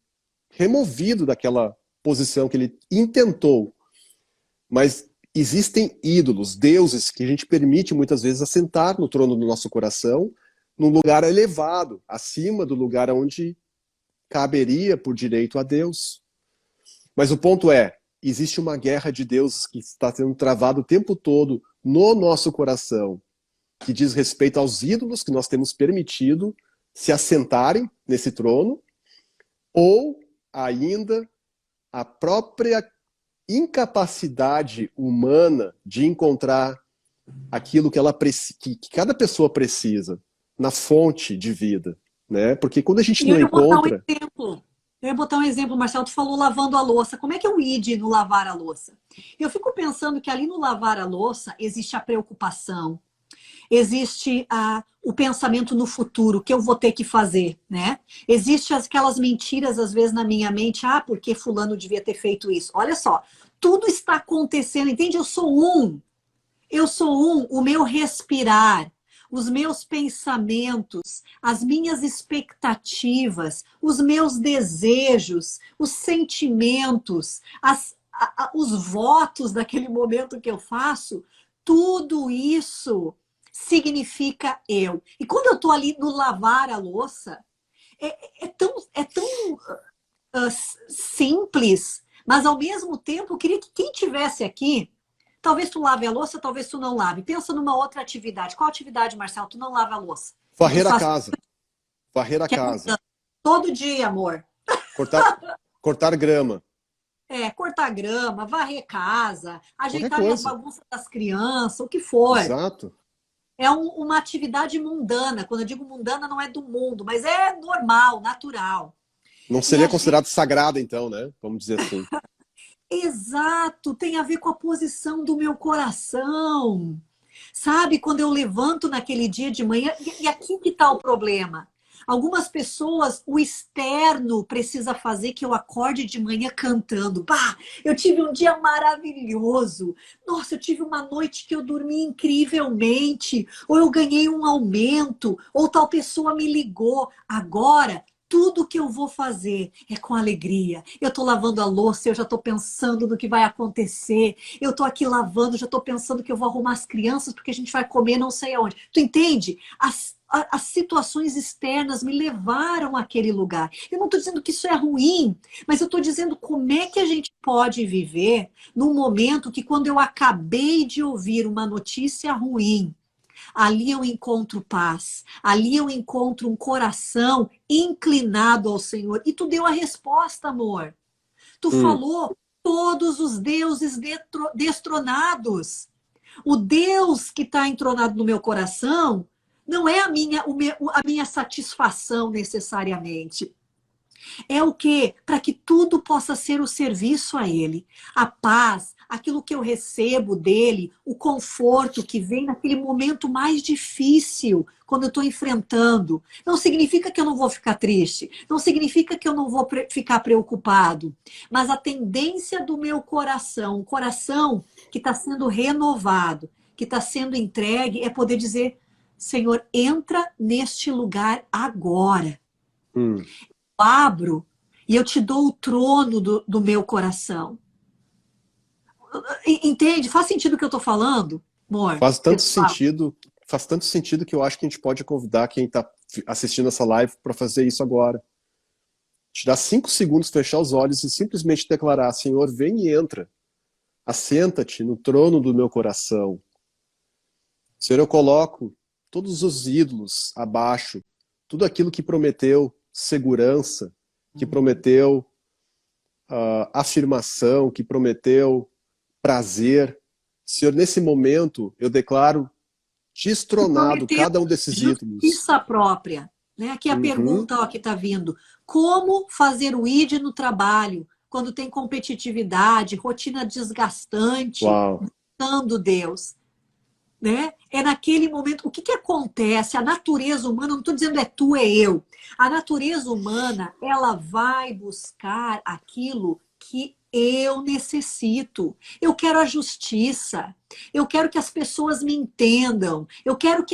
removido daquela posição que ele intentou. Mas existem ídolos, deuses, que a gente permite muitas vezes assentar no trono do nosso coração, num lugar elevado, acima do lugar onde caberia por direito a Deus. Mas o ponto é, existe uma guerra de deuses que está sendo travada o tempo todo no nosso coração, que diz respeito aos ídolos que nós temos permitido se assentarem nesse trono, ou ainda a própria incapacidade humana de encontrar aquilo que que cada pessoa precisa na fonte de vida, né? Porque quando a gente não encontra... Eu ia botar um exemplo, Marcelo, tu falou lavando a louça. Como é que é o id no lavar a louça? Eu fico pensando que ali no lavar a louça existe a preocupação, existe o pensamento no futuro, o que eu vou ter que fazer, né? Existem aquelas mentiras, às vezes, na minha mente, porque fulano devia ter feito isso. Olha só, tudo está acontecendo, entende? Eu sou o meu respirar, os meus pensamentos, as minhas expectativas, os meus desejos, os sentimentos, os votos daquele momento que eu faço, tudo isso significa eu. E quando eu estou ali no lavar a louça, é tão simples, mas ao mesmo tempo eu queria que quem tivesse aqui, talvez tu lave a louça, talvez tu não lave. Pensa numa outra atividade. Qual atividade, Marcelo? Tu não lava a louça. Varrer a casa. Varrer a casa. Todo dia, amor. Cortar grama. Cortar grama, varrer casa, ajeitar as bagunças das crianças, o que for. Exato. É uma atividade mundana. Quando eu digo mundana, não é do mundo, mas é normal, natural. Não seria considerado sagrado, então, né? Vamos dizer assim. Exato, tem a ver com a posição do meu coração. Sabe, quando eu levanto naquele dia de manhã, e aqui que está o problema. Algumas pessoas, o externo precisa fazer que eu acorde de manhã cantando. Bah, eu tive um dia maravilhoso. Nossa, eu tive uma noite que eu dormi incrivelmente. Ou eu ganhei um aumento. Ou tal pessoa me ligou. Agora, tudo que eu vou fazer é com alegria. Eu estou lavando a louça, eu já estou pensando no que vai acontecer. Eu estou aqui lavando, já estou pensando que eu vou arrumar as crianças porque a gente vai comer não sei aonde. Tu entende? As situações externas me levaram àquele lugar. Eu não estou dizendo que isso é ruim, mas eu estou dizendo como é que a gente pode viver num momento que quando eu acabei de ouvir uma notícia ruim, ali eu encontro paz, ali eu encontro um coração inclinado ao Senhor. E tu deu a resposta, amor. Tu falou todos os deuses destronados. O Deus que está entronado no meu coração não é a minha satisfação necessariamente. É o quê? Para que tudo possa ser o serviço a Ele. A paz, aquilo que eu recebo dEle, o conforto que vem naquele momento mais difícil, quando eu estou enfrentando. Não significa que eu não vou ficar triste, não significa que eu não vou ficar preocupado, mas a tendência do meu coração, um coração que está sendo renovado, que está sendo entregue, é poder dizer: Senhor, entra neste lugar agora. Abro e eu te dou o trono do meu coração. Entende? Faz sentido o que eu estou falando, amor? Faz tanto sentido que eu acho que a gente pode convidar quem está assistindo essa live para fazer isso agora. Te dar 5 segundos, fechar os olhos e simplesmente declarar: Senhor, vem e entra. Assenta-te no trono do meu coração. Senhor, eu coloco todos os ídolos abaixo, tudo aquilo que prometeu segurança, que prometeu afirmação, que prometeu prazer. Senhor, nesse momento, eu declaro destronado cada um desses ídolos. Justiça própria. Né? Aqui a pergunta que está vindo. Como fazer o ID no trabalho, quando tem competitividade, rotina desgastante, buscando Deus? Né? É naquele momento, o que acontece? A natureza humana, não estou dizendo é tu, é eu. A natureza humana, ela vai buscar aquilo que eu necessito. Eu quero a justiça. Eu quero que as pessoas me entendam. Eu quero.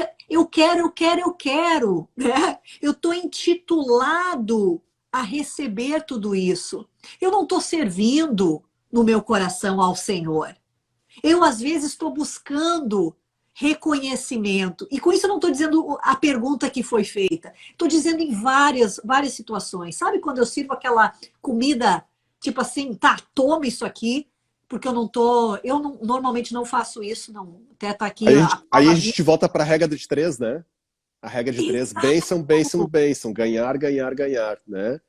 Né? Eu estou intitulado a receber tudo isso. Eu não estou servindo no meu coração ao Senhor. Eu, às vezes, estou buscando reconhecimento. E com isso eu não estou dizendo a pergunta que foi feita. Estou dizendo em várias situações. Sabe quando eu sirvo aquela comida, tipo assim, tá, toma isso aqui, porque eu não tô... normalmente não faço isso, não. Até tá aqui... Aí a gente volta para a regra de três, né? A regra de três, bênção, bênção, bênção. Ganhar, ganhar, ganhar, né?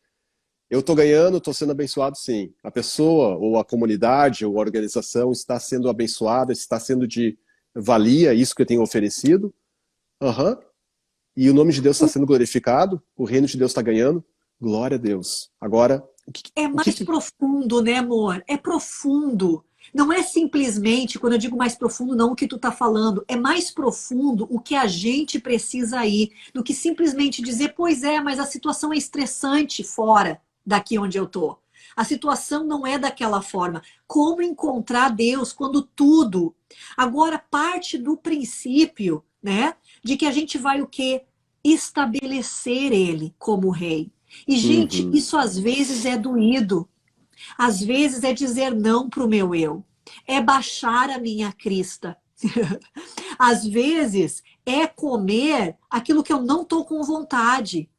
Eu estou ganhando, estou sendo abençoado, sim. A pessoa, ou a comunidade, ou a organização está sendo abençoada, está sendo de valia isso que eu tenho oferecido. Uhum. E o nome de Deus está sendo glorificado, o reino de Deus está ganhando. Glória a Deus. Agora, é mais profundo, né, amor? É profundo. Não é simplesmente, quando eu digo mais profundo, não o que tu tá falando. É mais profundo o que a gente precisa ir, do que simplesmente dizer, pois é, mas a situação é estressante fora daqui onde eu tô. A situação não é daquela forma. Como encontrar Deus quando tudo... Agora, parte do princípio, né, de que a gente vai o quê? Estabelecer Ele como rei. E, gente, isso às vezes é doído. Às vezes é dizer não para o meu eu. É baixar a minha crista. Às vezes é comer aquilo que eu não estou com vontade.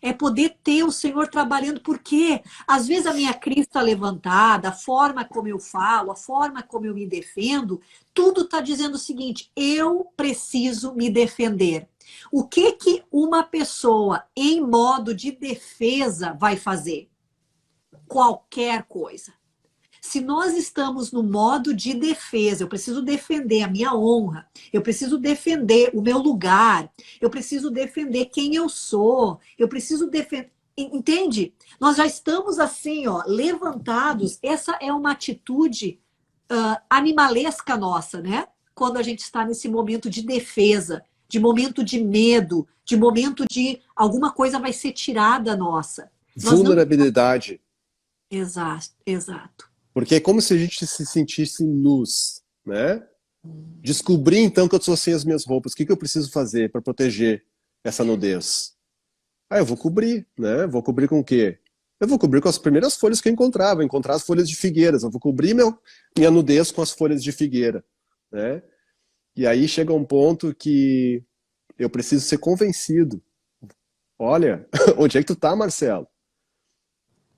É poder ter o Senhor trabalhando, porque às vezes a minha crista levantada, a forma como eu falo, a forma como eu me defendo, tudo está dizendo o seguinte, eu preciso me defender. O que uma pessoa em modo de defesa vai fazer? Qualquer coisa. Se nós estamos no modo de defesa, eu preciso defender a minha honra, eu preciso defender o meu lugar, eu preciso defender quem eu sou, eu preciso defender... Entende? Nós já estamos assim, ó, levantados. Essa é uma atitude animalesca nossa, né? Quando a gente está nesse momento de defesa, de momento de medo, de momento de alguma coisa vai ser tirada nossa. Vulnerabilidade. Exato, exato. Porque é como se a gente se sentisse nus, né? Descobri então que eu estou sem as minhas roupas. O que eu preciso fazer para proteger essa nudez? Eu vou cobrir, né? Vou cobrir com o quê? Eu vou cobrir com as primeiras folhas que eu encontrar. Vou encontrar as folhas de figueiras. Eu vou cobrir minha nudez com as folhas de figueira, né? E aí chega um ponto que eu preciso ser convencido. Olha, onde é que tu tá, Marcelo?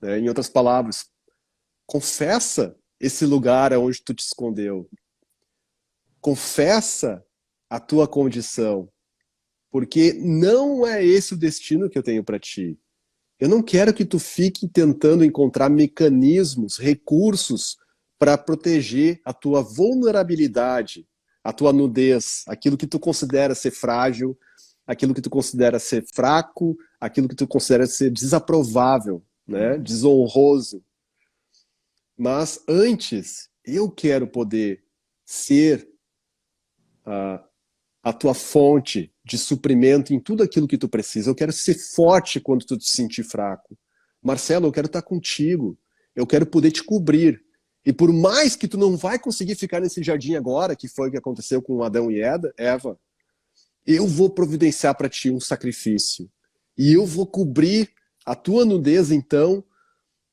Em outras palavras, confessa esse lugar onde tu te escondeu. Confessa a tua condição. Porque não é esse o destino que eu tenho para ti. Eu não quero que tu fique tentando encontrar mecanismos, recursos para proteger a tua vulnerabilidade, a tua nudez, aquilo que tu considera ser frágil, aquilo que tu considera ser fraco, aquilo que tu considera ser desaprovável, né? Desonroso. Mas antes, eu quero poder ser a tua fonte de suprimento em tudo aquilo que tu precisa. Eu quero ser forte quando tu te sentir fraco. Marcelo, eu quero estar contigo. Eu quero poder te cobrir. E por mais que tu não vai conseguir ficar nesse jardim agora, que foi o que aconteceu com Adão e Eva, eu vou providenciar para ti um sacrifício. E eu vou cobrir a tua nudez, então,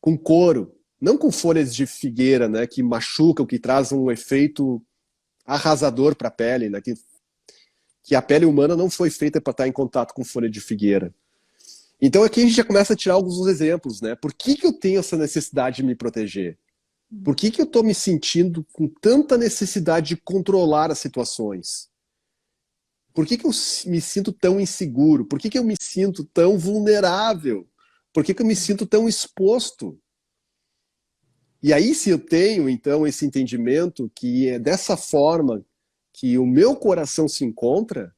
com couro. Não com folhas de figueira, né, que machucam, que trazem um efeito arrasador para a pele, né, que a pele humana não foi feita para estar em contato com folha de figueira. Então aqui a gente já começa a tirar alguns exemplos, né? Por que eu tenho essa necessidade de me proteger? Por que eu estou me sentindo com tanta necessidade de controlar as situações? Por que eu me sinto tão inseguro? Por que eu me sinto tão vulnerável? Por que eu me sinto tão exposto? E aí, se eu tenho, então, esse entendimento que é dessa forma que o meu coração se encontra,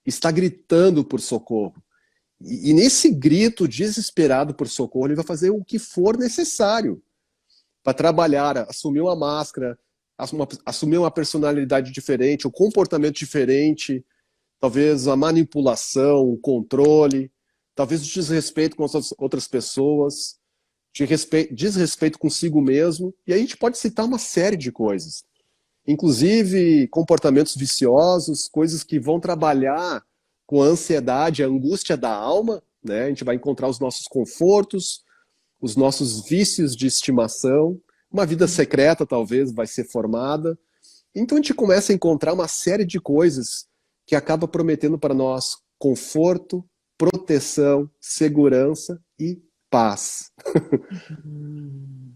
está gritando por socorro. E nesse grito desesperado por socorro, ele vai fazer o que for necessário para trabalhar, assumir uma máscara, assumir uma personalidade diferente, um comportamento diferente, talvez a manipulação, o controle, talvez o desrespeito com as outras pessoas, desrespeito consigo mesmo, e aí a gente pode citar uma série de coisas. Inclusive comportamentos viciosos, coisas que vão trabalhar com a ansiedade, a angústia da alma, né? A gente vai encontrar os nossos confortos, os nossos vícios de estimação, uma vida secreta talvez vai ser formada. Então a gente começa a encontrar uma série de coisas que acaba prometendo para nós conforto, proteção, segurança e paz.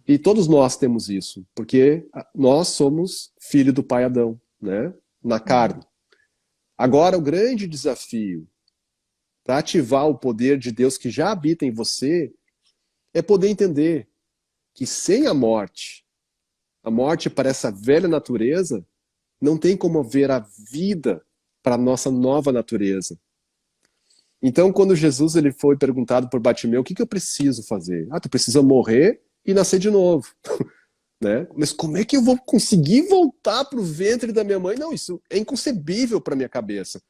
E todos nós temos isso, porque nós somos filho do pai Adão, né? Na carne. Agora, o grande desafio para ativar o poder de Deus que já habita em você é poder entender que sem a morte para essa velha natureza, não tem como haver a vida para a nossa nova natureza. Então, quando Jesus ele foi perguntado por Bartimeu, o que eu preciso fazer? Tu precisa morrer e nascer de novo. Né? Mas como é que eu vou conseguir voltar para o ventre da minha mãe? Não, isso é inconcebível para minha cabeça.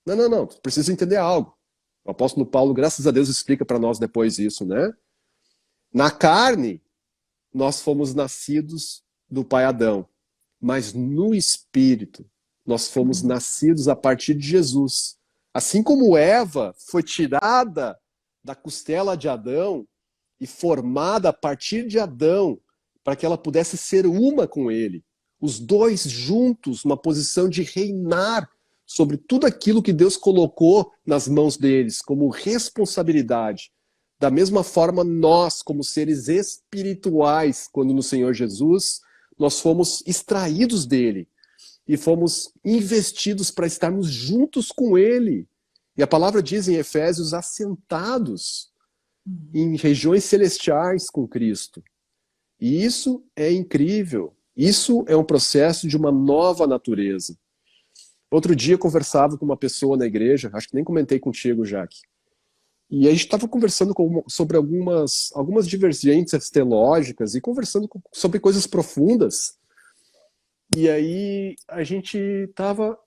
Não, preciso entender algo. O apóstolo Paulo, graças a Deus, explica para nós depois isso, né? Na carne, nós fomos nascidos do pai Adão, mas no espírito, nós fomos nascidos a partir de Jesus. Assim como Eva foi tirada da costela de Adão e formada a partir de Adão, para que ela pudesse ser uma com ele. Os dois juntos, uma posição de reinar sobre tudo aquilo que Deus colocou nas mãos deles, como responsabilidade. Da mesma forma, nós, como seres espirituais, quando no Senhor Jesus, nós fomos extraídos dele e fomos investidos para estarmos juntos com ele. E a palavra diz em Efésios, assentados em regiões celestiais com Cristo. E isso é incrível. Isso é um processo de uma nova natureza. Outro dia eu conversava com uma pessoa na igreja, acho que nem comentei contigo, Jaque. E a gente estava conversando sobre algumas divergências teológicas e conversando sobre coisas profundas. E aí a gente estava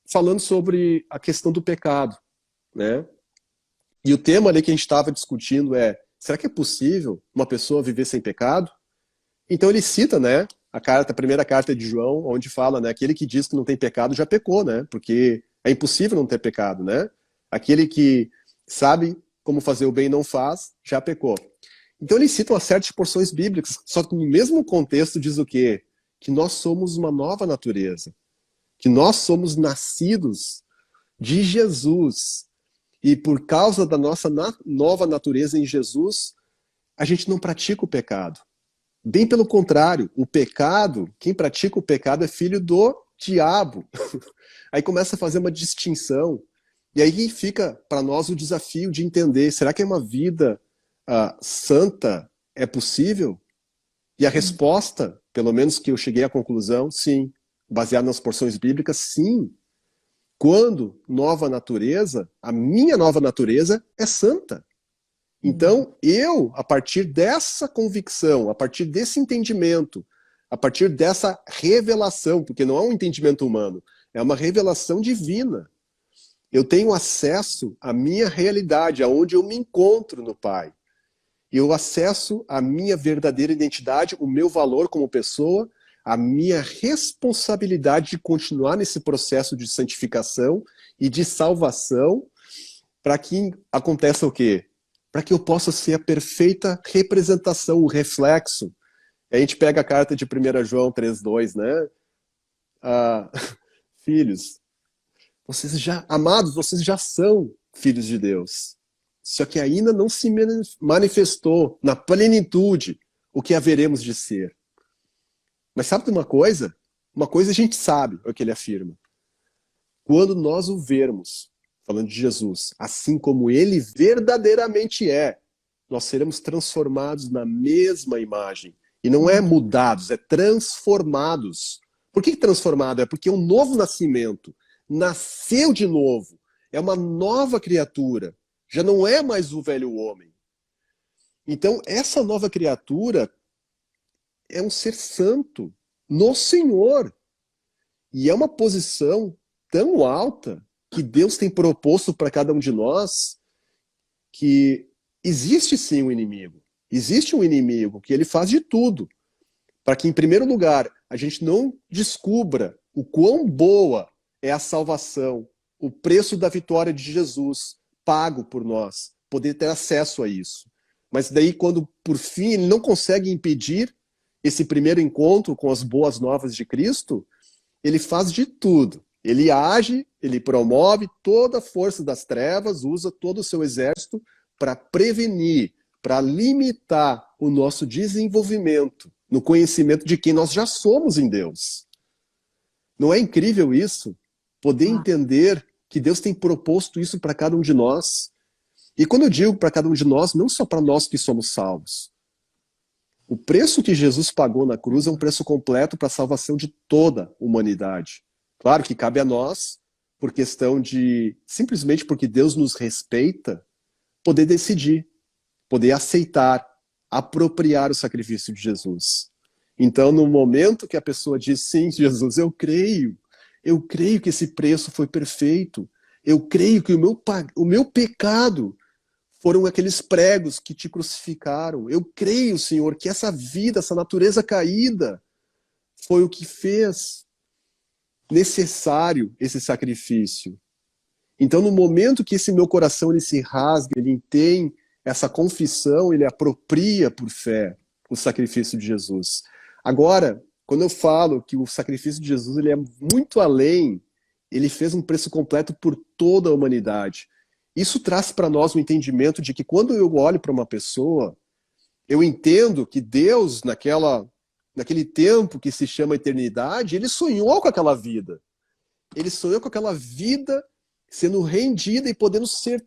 falando sobre a questão do pecado, né? E o tema ali que a gente estava discutindo é, será que é possível uma pessoa viver sem pecado? Então ele cita, né, a primeira carta de João, onde fala, né, aquele que diz que não tem pecado já pecou, né? Porque é impossível não ter pecado, né? Aquele que sabe como fazer o bem e não faz, já pecou. Então ele cita uma série de porções bíblicas, só que no mesmo contexto diz o quê? Que nós somos uma nova natureza, que nós somos nascidos de Jesus, e por causa da nossa nova natureza em Jesus, a gente não pratica o pecado. Bem pelo contrário, o pecado, quem pratica o pecado é filho do diabo. Aí começa a fazer uma distinção. E aí fica para nós o desafio de entender, será que uma vida santa é possível? E a resposta, pelo menos que eu cheguei à conclusão, sim. Baseado nas porções bíblicas, sim. Quando nova natureza, a minha nova natureza é santa. Então, eu, a partir dessa convicção, a partir desse entendimento, a partir dessa revelação, porque não é um entendimento humano, é uma revelação divina, eu tenho acesso à minha realidade, aonde eu me encontro no Pai. Eu acesso à minha verdadeira identidade, o meu valor como pessoa, a minha responsabilidade de continuar nesse processo de santificação e de salvação, para que aconteça o quê? Para que eu possa ser a perfeita representação, o reflexo. A gente pega a carta de 1 João 3,2, né? Filhos, amados, vocês já são filhos de Deus. Só que ainda não se manifestou na plenitude o que haveremos de ser. Mas sabe de uma coisa? Uma coisa a gente sabe, é o que ele afirma. Quando nós o vermos, falando de Jesus, assim como ele verdadeiramente é, nós seremos transformados na mesma imagem. E não é mudados, é transformados. Por que transformado? É porque é um novo nascimento. Nasceu de novo. É uma nova criatura. Já não é mais o velho homem. Então, essa nova criatura é um ser santo no Senhor. E é uma posição tão alta que Deus tem proposto para cada um de nós, que existe sim um inimigo. Existe um inimigo que ele faz de tudo para que, em primeiro lugar, a gente não descubra o quão boa é a salvação, o preço da vitória de Jesus pago por nós, poder ter acesso a isso. Mas daí, quando, por fim, ele não consegue impedir esse primeiro encontro com as boas novas de Cristo, ele faz de tudo. Ele age, ele promove toda a força das trevas, usa todo o seu exército para prevenir, para limitar o nosso desenvolvimento no conhecimento de quem nós já somos em Deus. Não é incrível isso? Poder entender que Deus tem proposto isso para cada um de nós. E quando eu digo para cada um de nós, não só para nós que somos salvos. O preço que Jesus pagou na cruz é um preço completo para a salvação de toda a humanidade. Claro que cabe a nós, por questão de, simplesmente porque Deus nos respeita, poder decidir, poder aceitar, apropriar o sacrifício de Jesus. Então, no momento que a pessoa diz, sim, Jesus, eu creio que esse preço foi perfeito, eu creio que o meu pecado foram aqueles pregos que te crucificaram, eu creio, Senhor, que essa vida, essa natureza caída, foi o que fez necessário esse sacrifício. Então, no momento que esse meu coração ele se rasga, ele tem essa confissão, ele apropria por fé o sacrifício de Jesus. Agora, quando eu falo que o sacrifício de Jesus ele é muito além, ele fez um preço completo por toda a humanidade. Isso traz para nós um entendimento de que quando eu olho para uma pessoa, eu entendo que Deus, naquele tempo que se chama eternidade, ele sonhou com aquela vida. Ele sonhou com aquela vida sendo rendida e podendo ser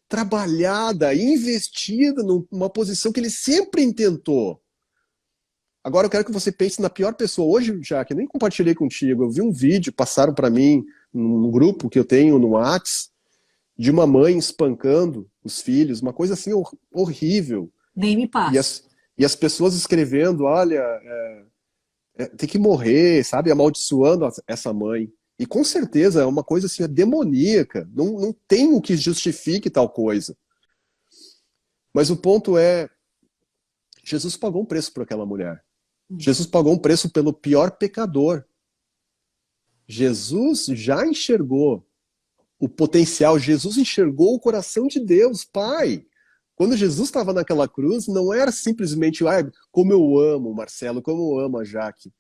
trabalhada, investida numa posição que ele sempre intentou. Agora eu quero que você pense na pior pessoa. Hoje, já que eu nem compartilhei contigo, eu vi um vídeo, passaram para mim, num grupo que eu tenho no WhatsApp, de uma mãe espancando os filhos, uma coisa assim horrível. Nem me passa. E as pessoas escrevendo, olha, tem que morrer, sabe, amaldiçoando essa mãe. E com certeza é uma coisa assim, demoníaca. Não tem o que justifique tal coisa. Mas o ponto é, Jesus pagou um preço por aquela mulher. Jesus pagou um preço pelo pior pecador. Jesus já enxergou o potencial, Jesus enxergou o coração de Deus, Pai. Quando Jesus estava naquela cruz, não era simplesmente, como eu amo o Marcelo, como eu amo a Jaque.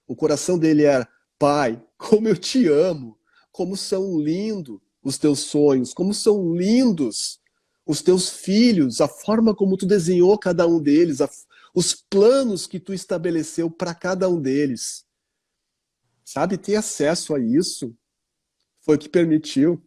O coração dele era, Pai, como eu te amo, como são lindos os teus sonhos, como são lindos os teus filhos, a forma como tu desenhou cada um deles, os planos que tu estabeleceu para cada um deles. Sabe, ter acesso a isso foi o que permitiu.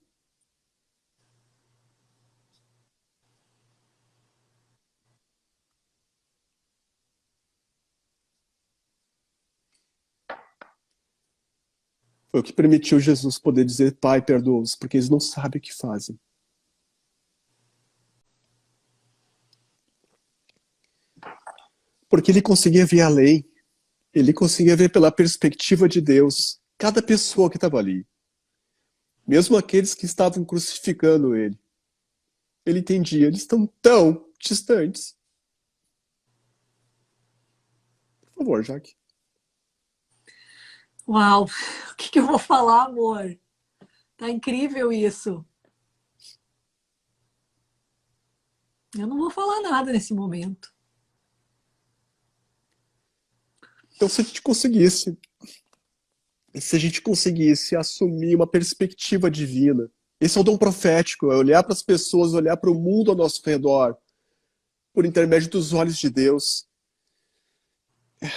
Foi o que permitiu Jesus poder dizer, Pai, perdoa-os, porque eles não sabem o que fazem. Porque ele conseguia ver além. Ele conseguia ver pela perspectiva de Deus cada pessoa que estava ali. Mesmo aqueles que estavam crucificando ele. Ele entendia, eles estão tão distantes. Por favor, Jaque. Uau, o que eu vou falar, amor? Tá incrível isso. Eu não vou falar nada nesse momento. Então, se a gente conseguisse assumir uma perspectiva divina, esse é o dom profético, é olhar para as pessoas, olhar para o mundo ao nosso redor, por intermédio dos olhos de Deus.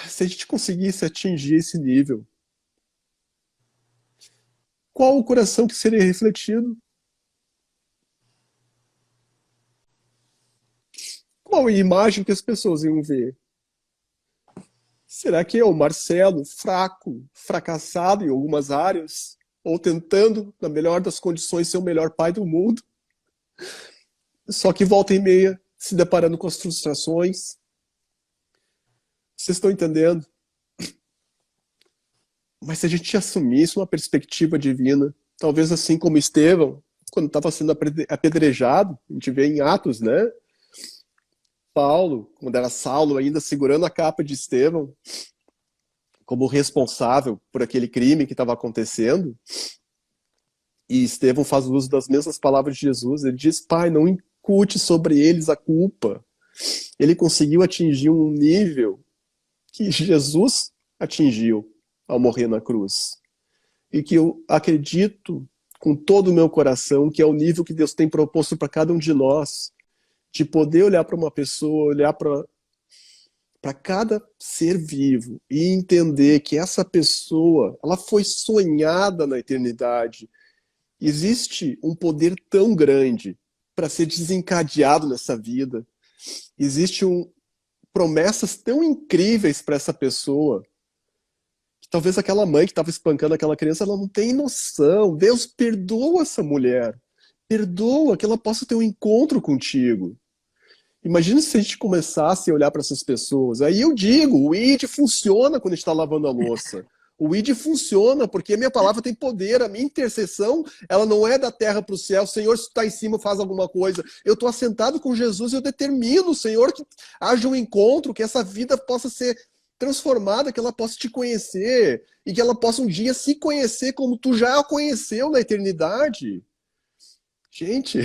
Se a gente conseguisse atingir esse nível, qual o coração que seria refletido? Qual a imagem que as pessoas iam ver? Será que é o Marcelo, fraco, fracassado em algumas áreas, ou tentando, na melhor das condições, ser o melhor pai do mundo? Só que volta e meia, se deparando com as frustrações. Vocês estão entendendo? Mas se a gente assumisse uma perspectiva divina, talvez assim como Estevão, quando estava sendo apedrejado, a gente vê em Atos, né? Paulo, quando era Saulo, ainda segurando a capa de Estevão, como responsável por aquele crime que estava acontecendo. E Estevão faz uso das mesmas palavras de Jesus. Ele diz, Pai, não incute sobre eles a culpa. Ele conseguiu atingir um nível que Jesus atingiu ao morrer na cruz. E que eu acredito com todo o meu coração que é o nível que Deus tem proposto para cada um de nós, de poder olhar para uma pessoa, olhar para cada ser vivo e entender que essa pessoa, ela foi sonhada na eternidade. Existe um poder tão grande para ser desencadeado nessa vida. Existem promessas tão incríveis para essa pessoa, que talvez aquela mãe que estava espancando aquela criança, ela não tem noção. Deus perdoa essa mulher. Perdoa que ela possa ter um encontro contigo. Imagina se a gente começasse a olhar para essas pessoas. Aí eu digo, o ID funciona quando a gente está lavando a louça. O ID funciona porque a minha palavra tem poder, a minha intercessão, ela não é da terra para o céu. Senhor, se tu está em cima, faz alguma coisa. Eu estou assentado com Jesus e eu determino, Senhor, que haja um encontro, que essa vida possa ser transformada, que ela possa te conhecer e que ela possa um dia se conhecer como tu já a conheceu na eternidade. Gente,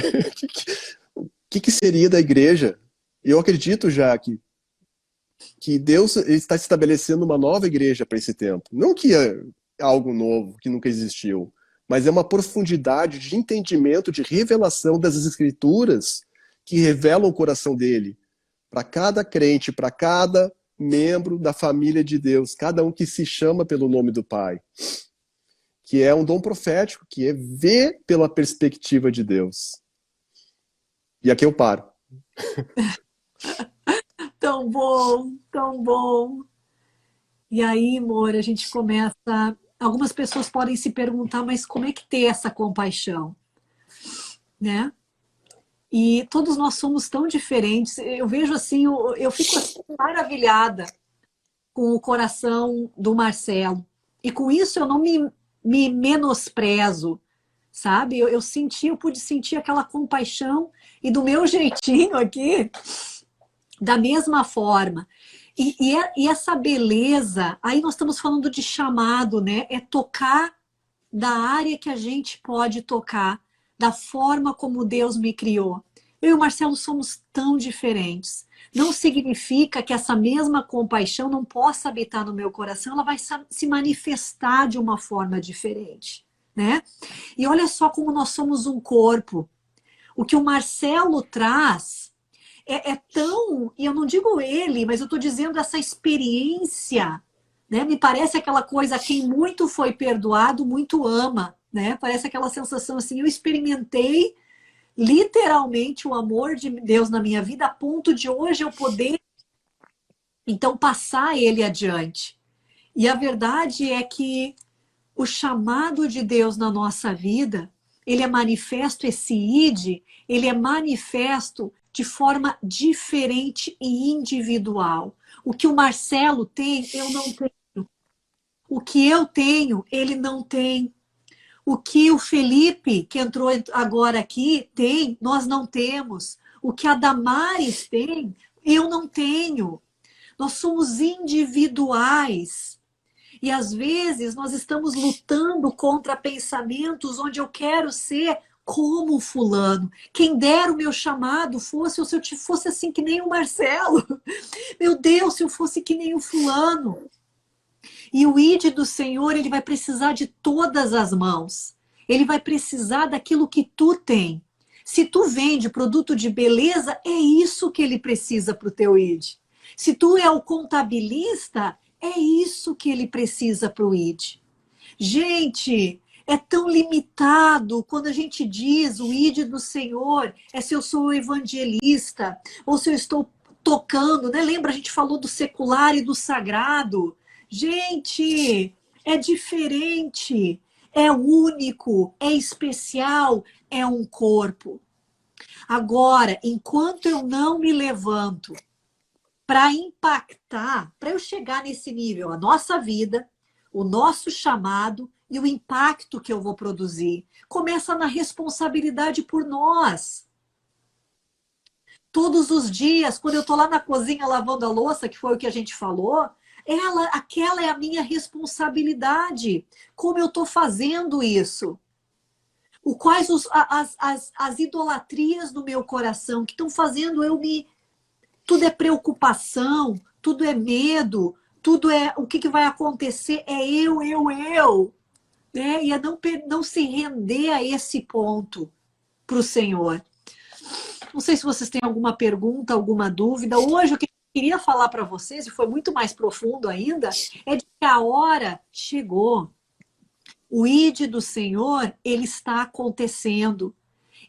o que seria da igreja? Eu acredito já que Deus está estabelecendo uma nova igreja para esse tempo. Não que é algo novo, que nunca existiu, mas é uma profundidade de entendimento, de revelação das Escrituras que revelam o coração dele para cada crente, para cada membro da família de Deus, cada um que se chama pelo nome do Pai, que é um dom profético, que é ver pela perspectiva de Deus. E aqui eu paro. Tão bom, tão bom. E aí, amor, a gente começa... Algumas pessoas podem se perguntar, mas como é que ter essa compaixão? Né? E todos nós somos tão diferentes. Eu vejo assim, eu fico assim, maravilhada com o coração do Marcelo. E com isso eu não me menosprezo, sabe? Eu pude sentir aquela compaixão e do meu jeitinho aqui, da mesma forma. E essa beleza, aí nós estamos falando de chamado, né? É tocar da área que a gente pode tocar, da forma como Deus me criou. Eu e o Marcelo somos tão diferentes. Não significa que essa mesma compaixão não possa habitar no meu coração, ela vai se manifestar de uma forma diferente, né? E olha só como nós somos um corpo. O que o Marcelo traz é tão, e eu não digo ele, mas eu estou dizendo essa experiência, né? Me parece aquela coisa, quem muito foi perdoado, muito ama, né? Parece aquela sensação assim, eu experimentei literalmente o amor de Deus na minha vida, a ponto de hoje eu poder, então, passar ele adiante. E a verdade é que o chamado de Deus na nossa vida, ele é manifesto, esse ID, ele é manifesto de forma diferente e individual. O que o Marcelo tem, eu não tenho. O que eu tenho, ele não tem. O que o Felipe, que entrou agora aqui, tem, nós não temos. O que a Damares tem, eu não tenho. Nós somos individuais. E às vezes nós estamos lutando contra pensamentos onde eu quero ser como o fulano. Quem dera o meu chamado fosse, ou se eu fosse assim que nem o Marcelo. Meu Deus, se eu fosse que nem o fulano. E o ID do Senhor, ele vai precisar de todas as mãos. Ele vai precisar daquilo que tu tem. Se tu vende produto de beleza, é isso que ele precisa para o teu ID. Se tu é o contabilista, é isso que ele precisa para o ID. Gente, é tão limitado quando a gente diz o ID do Senhor, é se eu sou evangelista, ou se eu estou tocando, né? Lembra, a gente falou do secular e do sagrado. Gente, é diferente, é único, é especial, é um corpo. Agora, enquanto eu não me levanto para impactar, para eu chegar nesse nível, a nossa vida, o nosso chamado e o impacto que eu vou produzir, começa na responsabilidade por nós. Todos os dias, quando eu estou lá na cozinha lavando a louça, que foi o que a gente falou, aquela é a minha responsabilidade. Como eu estou fazendo isso? Quais as idolatrias do meu coração que estão fazendo eu me... Tudo é preocupação, tudo é medo, tudo é o que vai acontecer, é eu. Né? E é não se render a esse ponto para o Senhor. Não sei se vocês têm alguma pergunta, alguma dúvida. Hoje o que eu queria falar para vocês, e foi muito mais profundo ainda, é de que a hora chegou. O ID do Senhor, ele está acontecendo.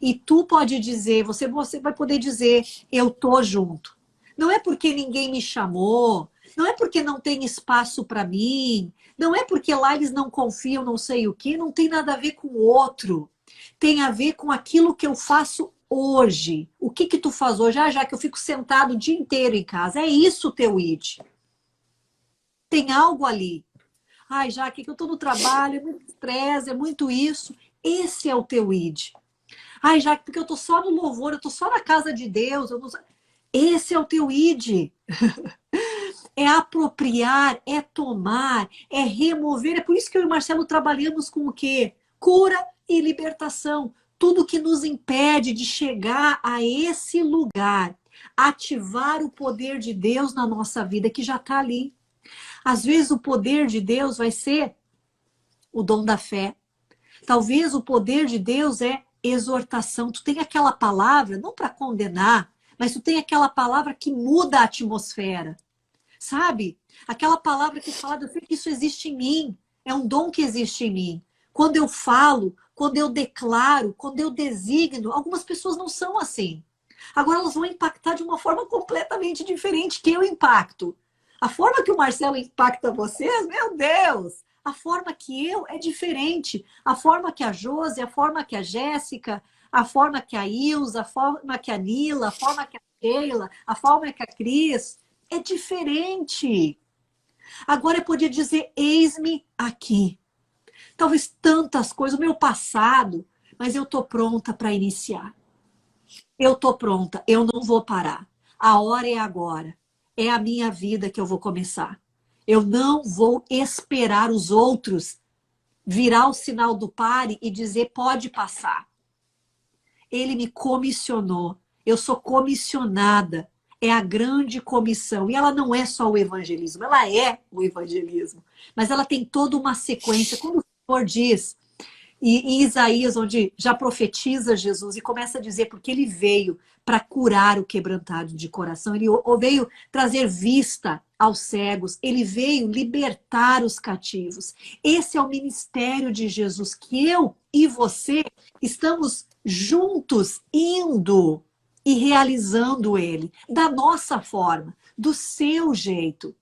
E tu pode dizer, você vai poder dizer, eu tô junto. Não é porque ninguém me chamou, não é porque não tem espaço para mim, não é porque lá eles não confiam, não sei o que, não tem nada a ver com o outro. Tem a ver com aquilo que eu faço hoje. O que tu faz hoje? Já que eu fico sentado o dia inteiro em casa. É isso o teu ID. Tem algo ali. Já que eu tô no trabalho, é muito estresse, é muito isso. Esse é o teu ID. Já porque eu tô só no louvor, eu tô só na casa de Deus. Esse é o teu ID. É apropriar, é tomar, é remover. É por isso que eu e o Marcelo trabalhamos com o quê? Cura e libertação. Tudo que nos impede de chegar a esse lugar. Ativar o poder de Deus na nossa vida, que já está ali. Às vezes o poder de Deus vai ser o dom da fé. Talvez o poder de Deus é exortação. Tu tem aquela palavra, não para condenar, mas tu tem aquela palavra que muda a atmosfera. Sabe? Aquela palavra que fala, eu sei que isso existe em mim. É um dom que existe em mim. Quando eu falo, quando eu declaro, quando eu designo, algumas pessoas não são assim. Agora elas vão impactar de uma forma completamente diferente que eu impacto. A forma que o Marcelo impacta vocês, meu Deus! A forma que eu é diferente. A forma que a Josi, a forma que a Jéssica, a forma que a Ilza, a forma que a Nila, a forma que a Sheila, a forma que a Cris, é diferente. Agora eu podia dizer, eis-me aqui. Talvez tantas coisas, o meu passado, mas eu estou pronta para iniciar. Eu estou pronta, eu não vou parar. A hora é agora. É a minha vida que eu vou começar. Eu não vou esperar os outros virar o sinal do pare e dizer pode passar. Ele me comissionou. Eu sou comissionada. É a grande comissão. E ela não é só o evangelismo, ela é o evangelismo. Mas ela tem toda uma sequência. Quando o Senhor diz, e em Isaías, onde já profetiza Jesus e começa a dizer, porque ele veio para curar o quebrantado de coração, ele veio trazer vista aos cegos, ele veio libertar os cativos. Esse é o ministério de Jesus, que eu e você estamos juntos indo e realizando ele, da nossa forma, do seu jeito.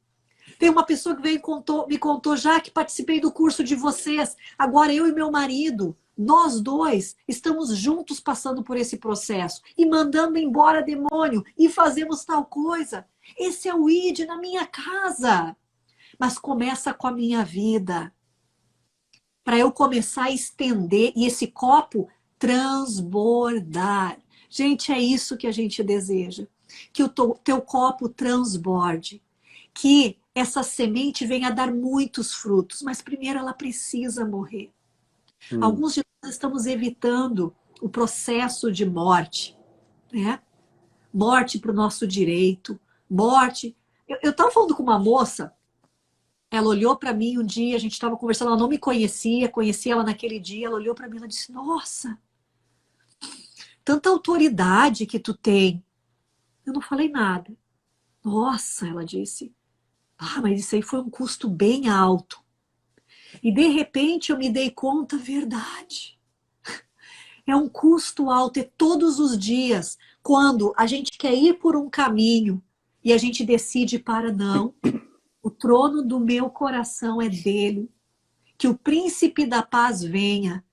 Tem uma pessoa que veio e me contou já que participei do curso de vocês. Agora eu e meu marido, nós dois, estamos juntos passando por esse processo e mandando embora demônio e fazemos tal coisa. Esse é o ID na minha casa. Mas começa com a minha vida. Para eu começar a estender e esse copo transbordar. Gente, é isso que a gente deseja. Que o teu copo transborde. Que essa semente venha a dar muitos frutos, mas primeiro ela precisa morrer. Alguns de nós estamos evitando o processo de morte, né? Morte para o nosso direito, morte. Eu estava falando com uma moça, ela olhou para mim um dia, a gente estava conversando, ela não me conhecia, conheci ela naquele dia, ela olhou para mim e disse, nossa, tanta autoridade que tu tem. Eu não falei nada. Nossa, ela disse, mas isso aí foi um custo bem alto. E de repente eu me dei conta, verdade. É um custo alto, é todos os dias, quando a gente quer ir por um caminho e a gente decide para não. O trono do meu coração é dele. Que o príncipe da paz venha.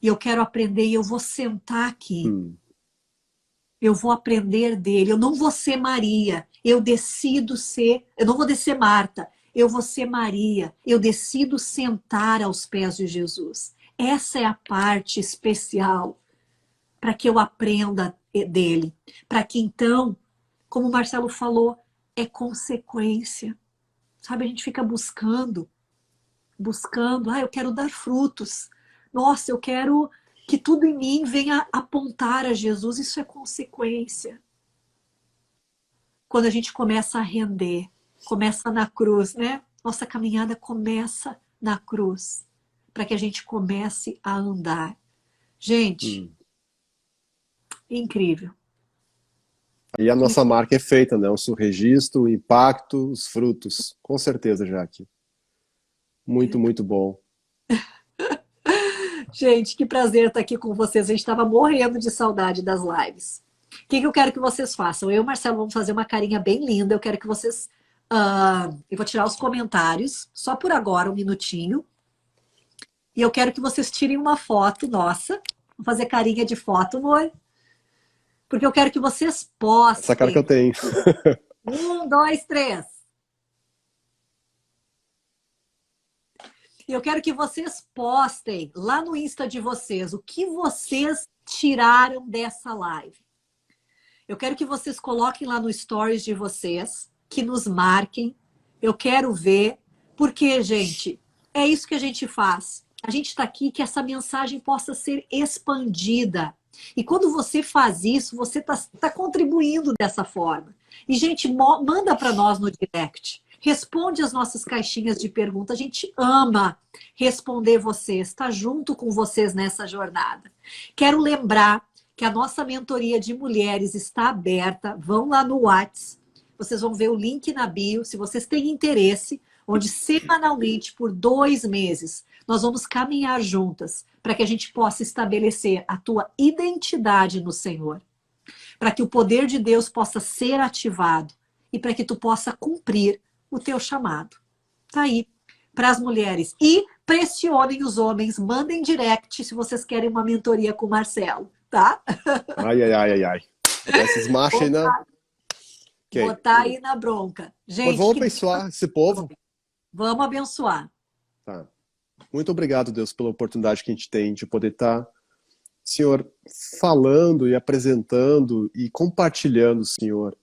E eu quero aprender e eu vou sentar aqui. Eu vou aprender dele. Eu não vou ser Maria. Eu decido ser... Eu não vou ser Marta. Eu vou ser Maria. Eu decido sentar aos pés de Jesus. Essa é a parte especial para que eu aprenda dele. Para que então, como o Marcelo falou, é consequência. Sabe, a gente fica buscando. Eu quero dar frutos. Nossa, eu quero que tudo em mim venha apontar a Jesus. Isso é consequência. Quando a gente começa a render, começa na cruz, né? Nossa caminhada começa na cruz, para que a gente comece a andar. Gente, incrível. E a nossa marca é feita, né? O registro, o impacto, os frutos. Com certeza, Jaque. Muito, muito bom. Gente, que prazer estar aqui com vocês. A gente estava morrendo de saudade das lives. O que eu quero que vocês façam? Eu e o Marcelo vamos fazer uma carinha bem linda. Eu quero que vocês... eu vou tirar os comentários, só por agora, um minutinho. E eu quero que vocês tirem uma foto nossa. Vamos fazer carinha de foto, amor. Porque eu quero que vocês postem. Essa cara que eu tenho. 1, 2, 3. Eu quero que vocês postem lá no Insta de vocês o que vocês tiraram dessa live. Eu quero que vocês coloquem lá no Stories de vocês, que nos marquem. Eu quero ver, porque, gente, é isso que a gente faz. A gente está aqui que essa mensagem possa ser expandida. E quando você faz isso, você tá contribuindo dessa forma. E, gente, manda para nós no direct. Responde as nossas caixinhas de pergunta. A gente ama responder vocês, estar junto com vocês nessa jornada. Quero lembrar que a nossa mentoria de mulheres está aberta. Vão lá no WhatsApp. Vocês vão ver o link na bio. Se vocês têm interesse, onde semanalmente, por 2 meses, nós vamos caminhar juntas para que a gente possa estabelecer a tua identidade no Senhor. Para que o poder de Deus possa ser ativado e para que tu possa cumprir o teu chamado. Tá aí, para as mulheres. E pressionem os homens, mandem direct se vocês querem uma mentoria com o Marcelo, tá? Ai, ai, ai, ai, ai. Esses machos aí na... Botar aí na bronca. Gente, vamos abençoar esse povo. Vamos abençoar. Tá. Muito obrigado, Deus, pela oportunidade que a gente tem de poder estar, Senhor, falando e apresentando e compartilhando, Senhor,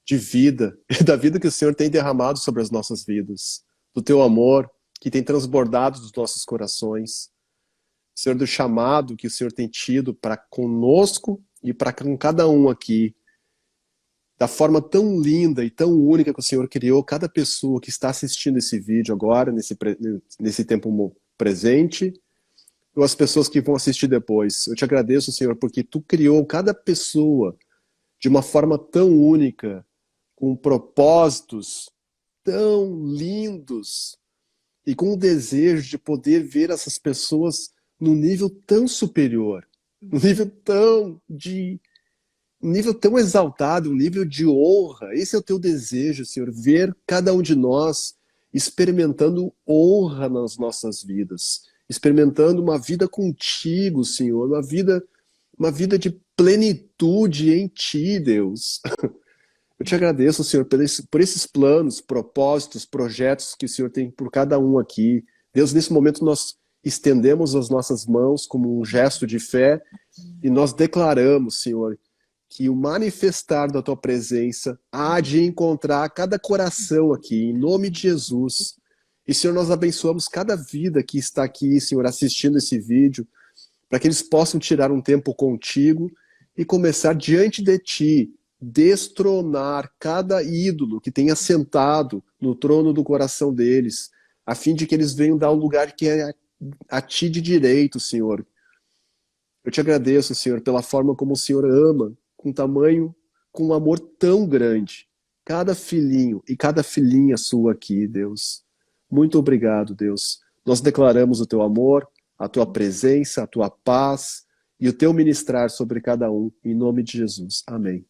de vida, da vida que o Senhor tem derramado sobre as nossas vidas, do teu amor que tem transbordado dos nossos corações, Senhor, do chamado que o Senhor tem tido para conosco e para com cada um aqui, da forma tão linda e tão única que o Senhor criou cada pessoa que está assistindo esse vídeo agora, nesse tempo presente, ou as pessoas que vão assistir depois. Eu te agradeço, Senhor, porque tu criou cada pessoa de uma forma tão única, com propósitos tão lindos e com o desejo de poder ver essas pessoas num nível tão superior, num nível tão exaltado, um nível de honra. Esse é o teu desejo, Senhor, ver cada um de nós experimentando honra nas nossas vidas, experimentando uma vida contigo, Senhor, uma vida de plenitude em ti, Deus. Eu te agradeço, Senhor, por esses planos, propósitos, projetos que o Senhor tem por cada um aqui. Deus, nesse momento nós estendemos as nossas mãos como um gesto de fé e nós declaramos, Senhor, que o manifestar da tua presença há de encontrar cada coração aqui, em nome de Jesus. E, Senhor, nós abençoamos cada vida que está aqui, Senhor, assistindo esse vídeo, para que eles possam tirar um tempo contigo e começar diante de ti, destronar cada ídolo que tenha sentado no trono do coração deles, a fim de que eles venham dar o lugar que é a ti de direito, Senhor. Eu te agradeço, Senhor, pela forma como o Senhor ama, com um amor tão grande, cada filhinho e cada filhinha sua aqui, Deus. Muito obrigado, Deus. Nós declaramos o teu amor, a tua presença, a tua paz e o teu ministrar sobre cada um, em nome de Jesus. Amém.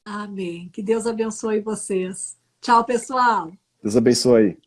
Amém. Que Deus abençoe vocês. Tchau, pessoal. Deus abençoe.